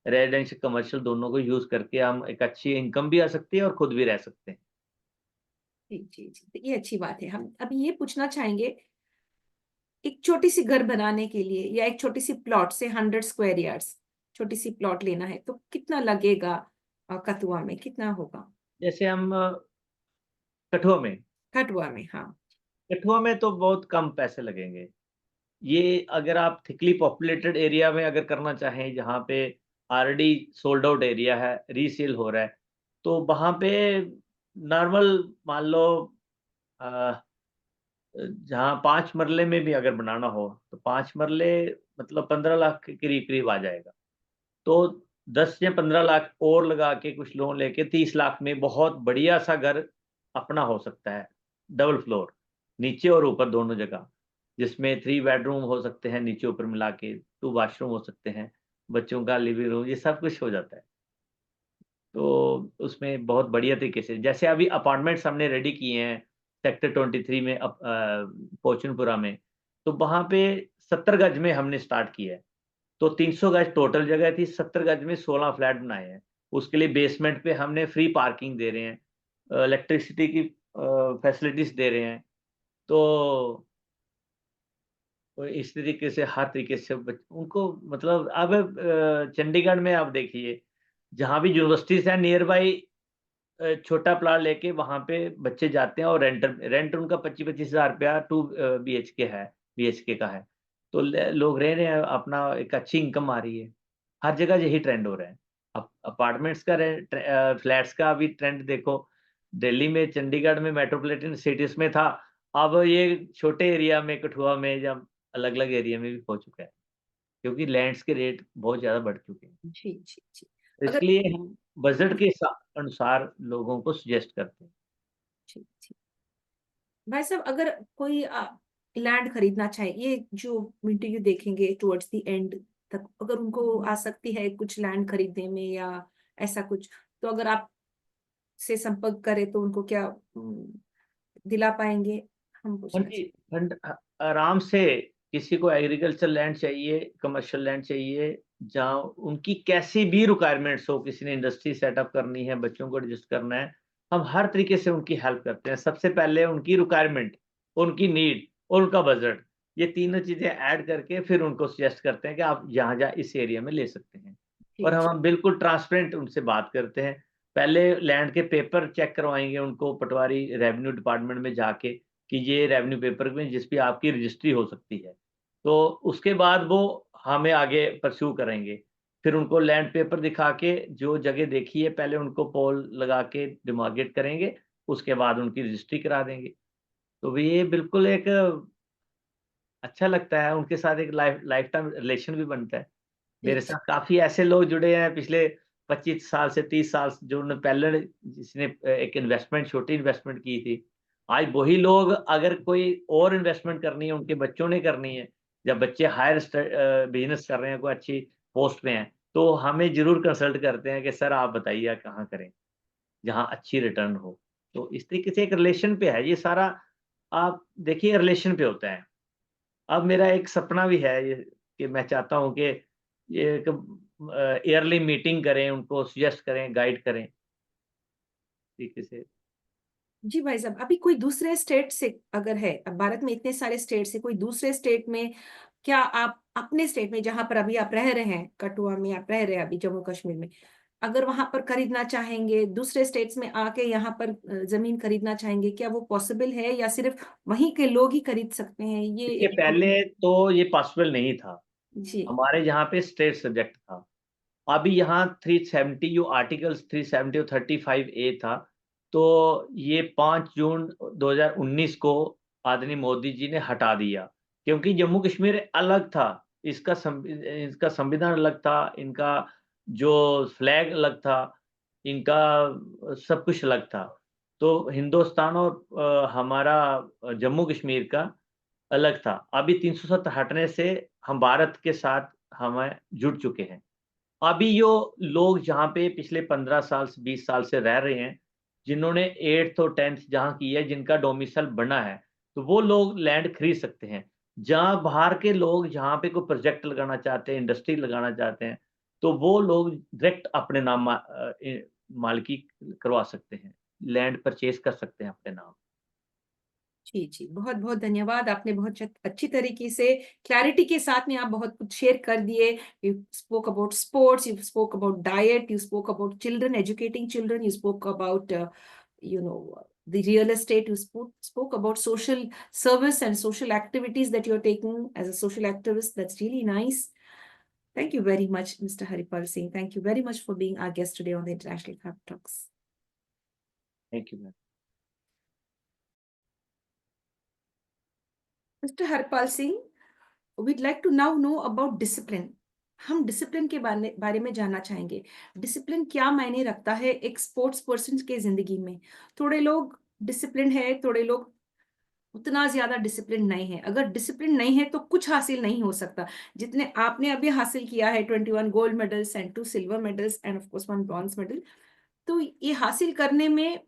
रेजिडेंशियल, कमर्शियल दोनों को यूज़ करके हम एक अच्छी इनकम भी आ सकती है और खुद भी रह सकते हैं।
जी जी जी, तो ये अच्छी बात है। हम अभी ये पूछना चाहेंगे, एक छोटी सी घर बनाने के लिए या एक छोटी सी प्लॉट से 100 स्क्वायर यार्ड्स छोटी सी प्लॉट लेना है तो कितना लगेगा? कथुआ में कितना होगा?
जैसे हम कठुआ में
कठुआ में, हाँ।
कठुआ में तो बहुत कम पैसे लगेंगे। ये अगर आप थिकली पॉपुलेटेड एरिया में अगर करना चाहें, जहाँ पे ऑलरेडी सोल्ड आउट एरिया है, रीसेल हो रहा है, तो वहाँ पे नॉर्मल मान लो अ जहाँ 5 मरले में भी अगर बनाना हो, तो 5 मरले मतलब 15 लाख के करीब-करीब आ जाएगा। तो 10 या 15 लाख और लगा के कुछ लोन लेके 30 लाख में बहुत बढ़िया-सा घर अपना हो सकता है, डबल फ्लोर, नीचे और ऊपर दोनों जगह, जिसमें 3 बेडरूम हो सकते हैं नीचे-ऊपर मिला के, 2 वॉशरूम हो सकते हैं, बच्चों का लिविंग रूम, ये सब कुछ हो जाता है। तो उसमें बहुत बढ़िया तरीके से जैसे अभी अपार्टमेंट्स हमने रेडी किए हैं सेक्टर 23 में फॉर्च्यूनपुरा में, तो वहाँ पे 70 गज में हमने स्टार्ट किया है। तो 300 गज टोटल जगह थी, 70 गज में 16 फ्लैट बनाए हैं। उसके लिए बेसमेंट पे हमने फ्री पार्किंग दे रहे हैं, इलेक्ट्रिसिटी की फैसिलिटीज़ दे रहे हैं। तो इस तरीके से हर तरीके से बच उनको मतलब अब चंडीगढ़ में आप देखिए, जहाँ भी यूनिवर्सिटीज़ हैं नियर बाय छोटा प्लॉट लेके वहाँ पे बच्चे जाते हैं और रेंट उनका 25-25 हज़ार रुपया 2 बीएचके है, बीएचके का है। तो लोग रह रहे हैं, अपना एक अच्छी इनकम आ रही है। हर जगह यही ट्रेंड हो रहा है। अपार्टमेंट्स का फ्लैट्स का अभी ट्रेंड देखो, दिल्ली में, चंडीगढ़ में, मेट्रोपॉलिटन सिटीज़ में था, अब ये छोटे एरिया में, कठुआ में या अलग-अलग एरिया में भी हो चुका है, क्योंकि लैंड्स के रेट बहुत ज़्यादा बढ़ चुके हैं।
जी जी जी। अगर
इसलिए हम बजट के अनुसार लोगों को सजेस्ट करते हैं।
जी जी, भाई साहब, अगर कोई लैंड खरीदना चाहे, ये जो इंटरव्यू देखेंगे टुवर्ड्स द एंड तक, अगर उनको आसक्ति है कुछ लैंड खरीदने में या ऐसा कुछ, तो अगर आप से संपर्क करें तो उनको क्या दिला पाएंगे? हम
हाँ
पूछना
जी,
चाहें।
आराम से किसी को एग्रीकल्चर लैंड चाहिए, कमर्शियल लैंड चाहिए, जहाँ उनकी कैसी भी रिक्वायरमेंट्स हो, किसी ने इंडस्ट्री सेटअप करनी है, बच्चों को एडजस्ट करना है, हम हर तरीके से उनकी हेल्प करते हैं। सबसे पहले उनकी रिक्वायरमेंट, उनकी नीड और उनका बजट, ये तीनों चीज़ें ऐड करके फिर उनको सजेस्ट करते हैं कि आप यहाँ-यहाँ इस एरिया में ले सकते हैं।
जी
और
जी
हम बिल्कुल ट्रांसपेरेंट उनसे बात करते हैं। पहले लैंड के पेपर चेक करवाएँगे उनको पटवारी रेवेन्यू डिपार्टमेंट में जाके कि ये रेवेन्यू पेपर में जिस पे आपकी रजिस्ट्री हो सकती है। तो उसके बाद वो हमें आगे परस्यू करेंगे। फिर उनको लैंड पेपर दिखा के जो जगह देखी है पहले उनको पोल लगा के डिमार्केट करेंगे, उसके बाद उनकी रजिस्ट्री करा देंगे। तो ये बिल्कुल एक अच्छा लगता है, उनके साथ एक लाइफ टाइम रिलेशन भी बनता है।
जी
मेरे साथ काफ़ी ऐसे लोग जुड़े हैं पिछले 25 साल से 30 साल से जो उन्होंने पहले जिसने एक इन्वेस्टमेंट छोटी इन्वेस्टमेंट की थी। आज वही लोग अगर कोई और इन्वेस्टमेंट करनी है, उनके बच्चों ने करनी है या बच्चे बिज़नेस कर रहे हैं, कोई अच्छी पोस्ट पे हैं, तो हमें ज़रूर कंसल्ट करते हैं कि सर आप बताइए कहाँ करें, जहाँ अच्छी रिटर्न हो। तो इस तरीके से एक रिलेशन पे है ये सारा, आप देखिए रिलेशन पे होता है। अब मेरा एक सपना भी है ये कि मैं चाहता हूँ कि ये एक ईयरली मीटिंग करें, उनको सजेस्ट करें, गाइड करें, तरीके से।
जी भाई साहब, अभी कोई दूसरे स्टेट से अगर है, अब भारत में इतने सारे स्टेट से कोई दूसरे स्टेट में, क्या आप अपने स्टेट में जहां पर अभी आप रह रहे हैं, कठुआ में आप रह रहे हैं अभी जम्मू कश्मीर में, अगर वहां पर खरीदना चाहेंगे, दूसरे स्टेट्स में आके यहाँ पर जमीन खरीदना चाहेंगे, क्या वो पॉसिबल है या सिर्फ वहीं के लोग ही खरीद सकते हैं? ये
देखिए
एक
पहले तो ये पॉसिबल नहीं था,
जी
हमारे यहाँ पे स्टेट सब्जेक्ट था। अभी यहाँ 370 जो आर्टिकल्स 370 और 35 ए था, तो ये 5 जून 2019 को आदरणीय मोदी जी ने हटा दिया, क्योंकि जम्मू कश्मीर अलग था, इसका संविधान अलग था, इनका जो फ्लैग अलग था, इनका सब कुछ अलग था। तो हिंदुस्तान और हमारा जम्मू कश्मीर का अलग था। अभी 370 हटने से हम भारत के साथ हमें जुड़ चुके हैं। अभी जो लोग जहाँ पे पिछले 15 साल से 20 साल से रह रहे हैं, जिन्होंने 8th और 10th जहाँ की है, जिनका डोमिसाइल बना है, तो वो लोग लैंड खरीद सकते हैं। जहाँ बाहर के लोग जहाँ पे कोई प्रोजेक्ट लगाना चाहते हैं, इंडस्ट्री लगाना चाहते हैं, तो वो लोग डायरेक्ट अपने नाम मालिकी करवा सकते हैं, लैंड परचेज़ कर सकते हैं अपने नाम।
जी, जी। बहुत-बहुत धन्यवाद। आपने बहुत अच्छी तरीके से क्लैरिटी के साथ में आप बहुत कुछ शेयर कर दिए। You spoke about sports, you spoke about diet, you spoke about children, educating children, you spoke about, you know, the real estate, you spoke about social service and social activities that you're taking as a social activist. That's really nice. Thank you very much, Mr. Haripal Singh. Thank you very much for being our guest today on the International Fab Talks.
Thank you ma'am.
Mr. Harpal Singh, we'd like to now know about discipline. हम discipline के बारे में जानना चाहेंगे। Discipline क्या मायने रखता है एक स्पोर्ट्स पर्सन के जिंदगी में? थोड़े लोग डिसिप्लिन है, थोड़े लोग उतना ज्यादा डिसिप्लिन नहीं है। अगर डिसिप्लिन नहीं है तो कुछ हासिल नहीं हो सकता। जितने आपने अभी हासिल किया है, 21 gold medals and 2 silver medals and of course 1 bronze medal, तो ये हासिल करने में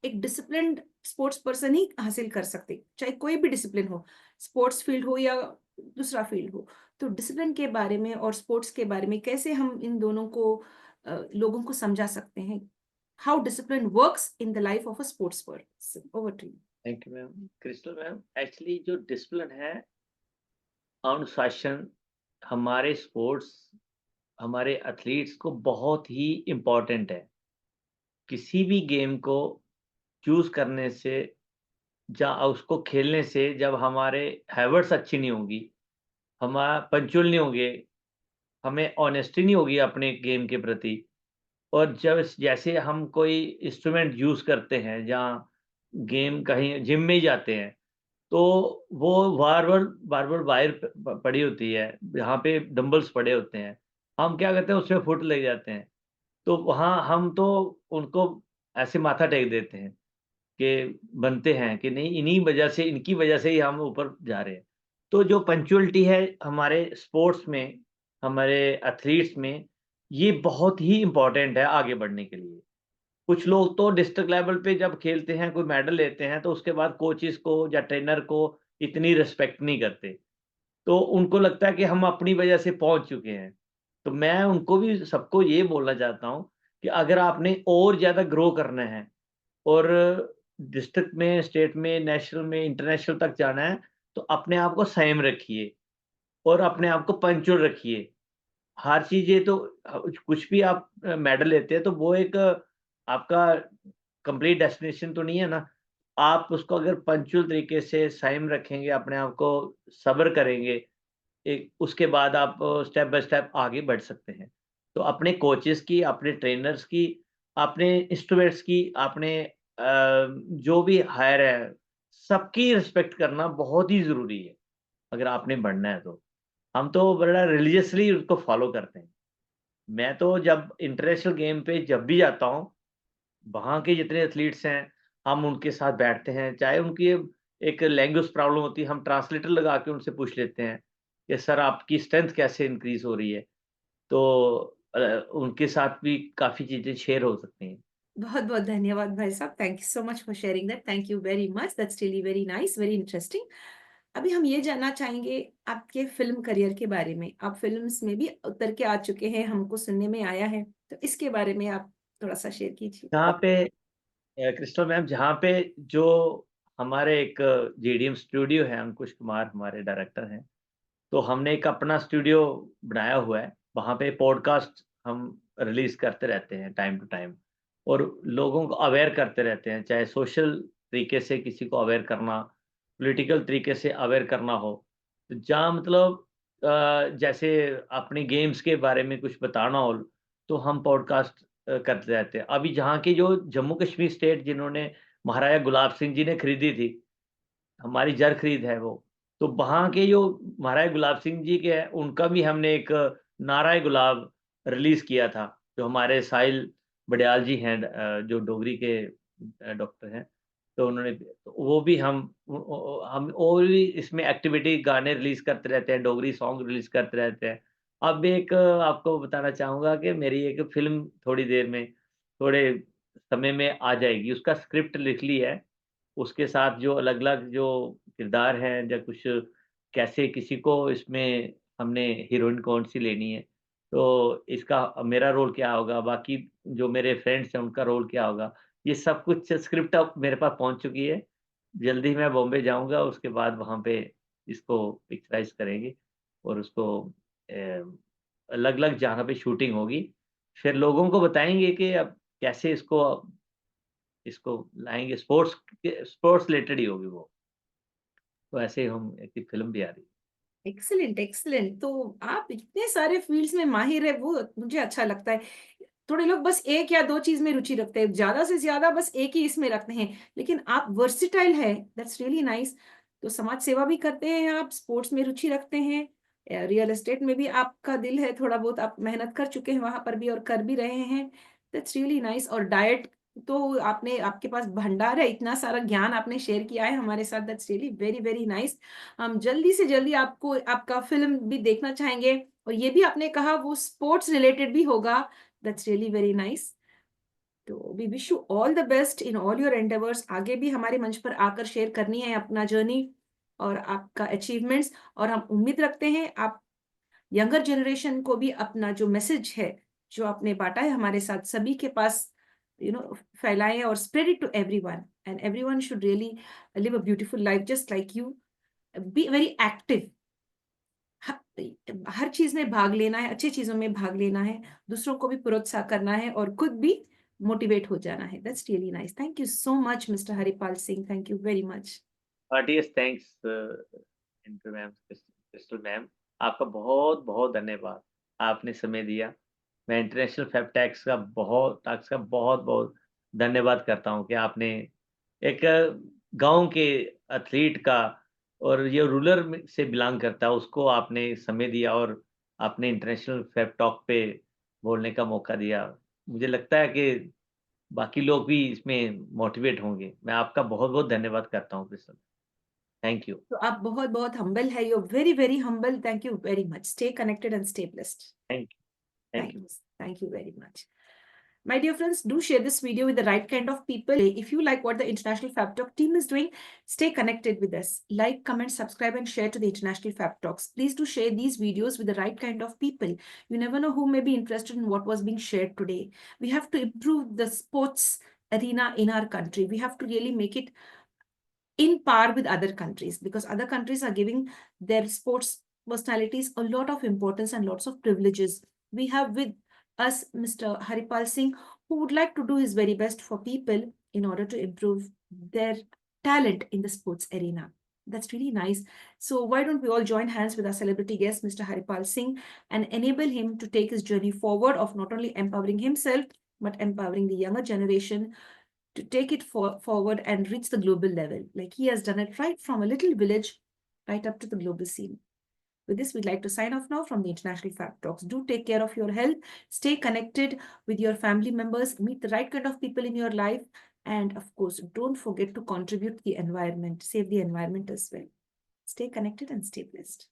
एक डिसिप्लिन्ड स्पोर्ट्स पर्सन ही हासिल कर सकते, चाहे कोई भी डिसिप्लिन हो, स्पोर्ट्स फील्ड हो या दूसरा फील्ड हो। तो डिसिप्लिन के बारे में और स्पोर्ट्स के बारे में कैसे हम इन दोनों को लोगों को समझा सकते हैं? How discipline works in the life of a sports person? Over to you.
Thank you ma'am. Crystal ma'am, actually जो डिसिप्लिन है, अनुशासन, हमारे स्पोर्ट्स, हमारे एथलीट्स को बहुत ही इम्पोर्टेंट है। किसी भी गेम को चूज़ करने से या उसको खेलने से जब हमारे हैबिट्स अच्छी नहीं होंगी, हमारा पंक्चुअल नहीं होंगे, हमें ऑनेस्टी नहीं होगी अपने गेम के प्रति, और जब जैसे हम कोई इंस्ट्रूमेंट यूज़ करते हैं, जहाँ गेम कहीं जिम में ही जाते हैं, तो वो बार-बार वायर पड़ी होती है, यहाँ पे डंबल्स पड़े होते हैं। हम क्या करते हैं, उसमें फुट लग जाते हैं। तो वहाँ हम तो उनको ऐसे माथा टेक देते हैं कि बनते हैं कि नहीं, इन्हीं वजह से, इनकी वजह से ही हम ऊपर जा रहे हैं। तो जो पंक्चुअलिटी है हमारे स्पोर्ट्स में, हमारे एथलीट्स में, ये बहुत ही इम्पोर्टेंट है आगे बढ़ने के लिए। कुछ लोग तो डिस्ट्रिक्ट लेवल पे जब खेलते हैं, कोई मेडल लेते हैं, तो उसके बाद कोचेस को या ट्रेनर को इतनी रिस्पेक्ट नहीं करते। तो उनको लगता है कि हम अपनी वजह से पहुँच चुके हैं। तो मैं उनको भी, सबको ये बोलना चाहता हूँ कि अगर आपने और ज़्यादा ग्रो करना है और डिस्ट्रिक्ट में, स्टेट में, नेशनल में, इंटरनेशनल तक जाना है, तो अपने आप को संयम रखिए और अपने आप को पंक्चुअल रखिए। हर चीज़ ये तो कुछ भी आप मेडल लेते हैं, तो वो एक आपका कंप्लीट डेस्टिनेशन तो नहीं है ना। आप उसको अगर पंक्चुअल तरीके से संयम रखेंगे, अपने आप को सब्र करेंगे, एक उसके बाद आप स्टेप बाय स्टेप आगे बढ़ सकते हैं। तो अपने कोचेज़ की, अपने ट्रेनर्स की, अपने इंस्ट्रूमेंट्स की, अपने जो भी हायर है, सबकी रिस्पेक्ट करना बहुत ही ज़रूरी है, अगर आपने बढ़ना है तो। हम तो बड़ा रिलिजियसली उसको फ़ॉलो करते हैं। मैं तो जब इंटरनेशनल गेम पे जब भी जाता हूँ, वहाँ के जितने एथलीट्स हैं, हम उनके साथ बैठते हैं, चाहे उनकी एक लैंग्वेज प्रॉब्लम होती है, हम ट्रांसलेटर लगा के उनसे पूछ लेते हैं कि सर आपकी स्ट्रेंथ कैसे इंक्रीज़ हो रही है? तो उनके साथ भी काफ़ी चीज़ें शेयर हो सकती हैं।
बहुत-बहुत धन्यवाद भाई साहब। Thank you so much for sharing that. Thank you very much. That's really very nice, very interesting. अभी हम ये जानना चाहेंगे आपके फ़िल्म करियर के बारे में। आप फ़िल्म्स में भी उतर के आ चुके हैं, हमको सुनने में आया है। तो इसके बारे में आप थोड़ा-सा शेयर कीजिए।
जहाँ पे क्रिस्टल मैम, जहाँ पे जो हमारे एक जेडीएम स्टूडियो है, अंकुश कुमार हमारे डायरेक्टर हैं, तो हमने एक अपना स्टूडियो बनाया हुआ है। वहाँ पे पॉडकास्ट हम रिलीज़ करते रहते हैं टाइम टू टाइम, और लोगों को अवेयर करते रहते हैं, चाहे सोशल तरीके से किसी को अवेयर करना, पॉलिटिकल तरीके से अवेयर करना हो। तो जहाँ मतलब जैसे अपने गेम्स के बारे में कुछ बताना हो, तो हम पॉडकास्ट करते रहते हैं। अभी जहाँ की जो जम्मू कश्मीर स्टेट जिन्होंने महाराजा गुलाब सिंह जी ने खरीदी थी, हमारी जरख़रीद है वो। तो वहाँ के जो महाराजा गुलाब सिंह जी के हैं, उनका भी हमने एक नारा ए गुलाब रिलीज़ किया था, जो हमारे साहिल बड़याल जी हैं, जो डोगरी के डॉक्टर हैं। तो उन्होंने, तो वो भी हम और भी इसमें एक्टिविटी गाने रिलीज़ करते रहते हैं, डोगरी सॉन्ग रिलीज़ करते रहते हैं। अब एक आपको बताना चाहूँगा कि मेरी एक फ़िल्म थोड़ी देर में, थोड़े समय में आ जाएगी, उसका स्क्रिप्ट लिख ली है। उसके साथ जो अलग-अलग जो किरदार हैं या कुछ कैसे किसी को इसमें हमने हीरोइन कौन-सी लेनी है, तो इसका मेरा रोल क्या होगा, बाकी जो मेरे फ्रेंड्स हैं उनका रोल क्या होगा, ये सब कुछ स्क्रिप्ट अब मेरे पास पहुँच चुकी है। जल्दी मैं बॉम्बे जाऊँगा, उसके बाद वहाँ पे इसको पिक्चराइज़ करेंगे और उसको अलग-अलग जगह पे शूटिंग होगी। फिर लोगों को बताएँगे कि अब कैसे इसको लाएँगे, स्पोर्ट्स रिलेटेड ही होगी वो। तो ऐसे हम एक फ़िल्म भी आ रही है।
Excellent, excellent. तो आप इतने सारे फ़ील्ड्स में माहिर है, वो मुझे अच्छा लगता है। थोड़े लोग बस 1 या 2 चीज़ में रुचि रखते हैं, ज़्यादा से ज़्यादा बस एक ही इसमें रखते हैं, लेकिन आप वर्सेटाइल हैं, दैट्स रियली नाइस। तो समाज सेवा भी करते हैं आप, स्पोर्ट्स में रुचि रखते हैं, रियल एस्टेट में भी आपका दिल है, थोड़ा बहुत आप मेहनत कर चुके हैं वहाँ पर भी और कर भी रहे हैं, दैट्स रियली नाइस। और डाइट तो आपने, आपके पास भंडार है, इतना सारा ज्ञान आपने शेयर किया है हमारे साथ, that's really very, very nice. हम जल्दी से जल्दी आपको आपका फ़िल्म भी देखना चाहेंगे और ये भी आपने कहा वो स्पोर्ट्स रिलेटेड भी होगा, दैट्स रियली वेरी नाइस। तो we wish you all the best in all your endeavours. आगे भी हमारे मंच पर आकर शेयर करनी है अपना जर्नी और आपका अचीवमेंट्स, और हम उम्मीद रखते हैं आप यंगर जनरेशन को भी अपना जो मैसेज है, जो आपने बाँटा है हमारे साथ, सभी के पास फैलाएँ और spread it to everyone, and everyone should really live a beautiful life just like you. Be very active. ह हर चीज़ में भाग लेना है, अच्छी चीज़ों में भाग लेना है, दूसरों को भी प्रोत्साहन करना है और खुद भी मोटिवेट हो जाना है। That's really nice. Thank you so much mister Haripal Singh, thank you very much.
Heartiest thanks into ma'am, Crystal ma'am, आपका बहुत-बहुत धन्यवाद। आपने समय दिया। मैं इंटरनेशनल टैक्स का बहुत-बहुत धन्यवाद करता हूँ कि आपने एक गाँव के एथलीट का और ये रूरल में से बिलॉन्ग करता है, उसको आपने समय दिया और आपने इंटरनेशनल फेप टॉक पे बोलने का मौका दिया। मुझे लगता है कि बाकी लोग भी इसमें मोटिवेट होंगे। मैं आपका बहुत-बहुत धन्यवाद करता हूँ क्रिस्टल। Thank you.
तो आप बहुत-बहुत हम्बल है, you are very, very humble. Thank you very much. Stay connected and stay blessed.
Thank thank you.
Thanks. Thank you very much. My dear friends, do share this video with the right kind of people. If you like what the International Fab Talk team is doing, stay connected with us. Like, comment, subscribe, and share to the International Fab Talks. Please do share these videos with the right kind of people. You never know who may be interested in what was being shared today. We have to improve the sports arena in our country. We have to really make it in par with other countries, because other countries are giving their sports personalities a lot of importance and lots of privileges. We have with us Mr. Haripal Singh, who would like to do his very best for people in order to improve their talent in the sports arena. That's really nice. So why don't we all join hands with our celebrity guest, Mr. Haripal Singh, and enable him to take his journey forward of not only empowering himself, but empowering the younger generation to take it forward and reach the global level. Like he has done it right from a little village right up to the global scene. With this, we'd like to sign off now from the International Fab Talks. Do take care of your health, stay connected with your family members, meet the right kind of people in your life, and of course, don't forget to contribute to the environment, save the environment as well. Stay connected and stay blessed.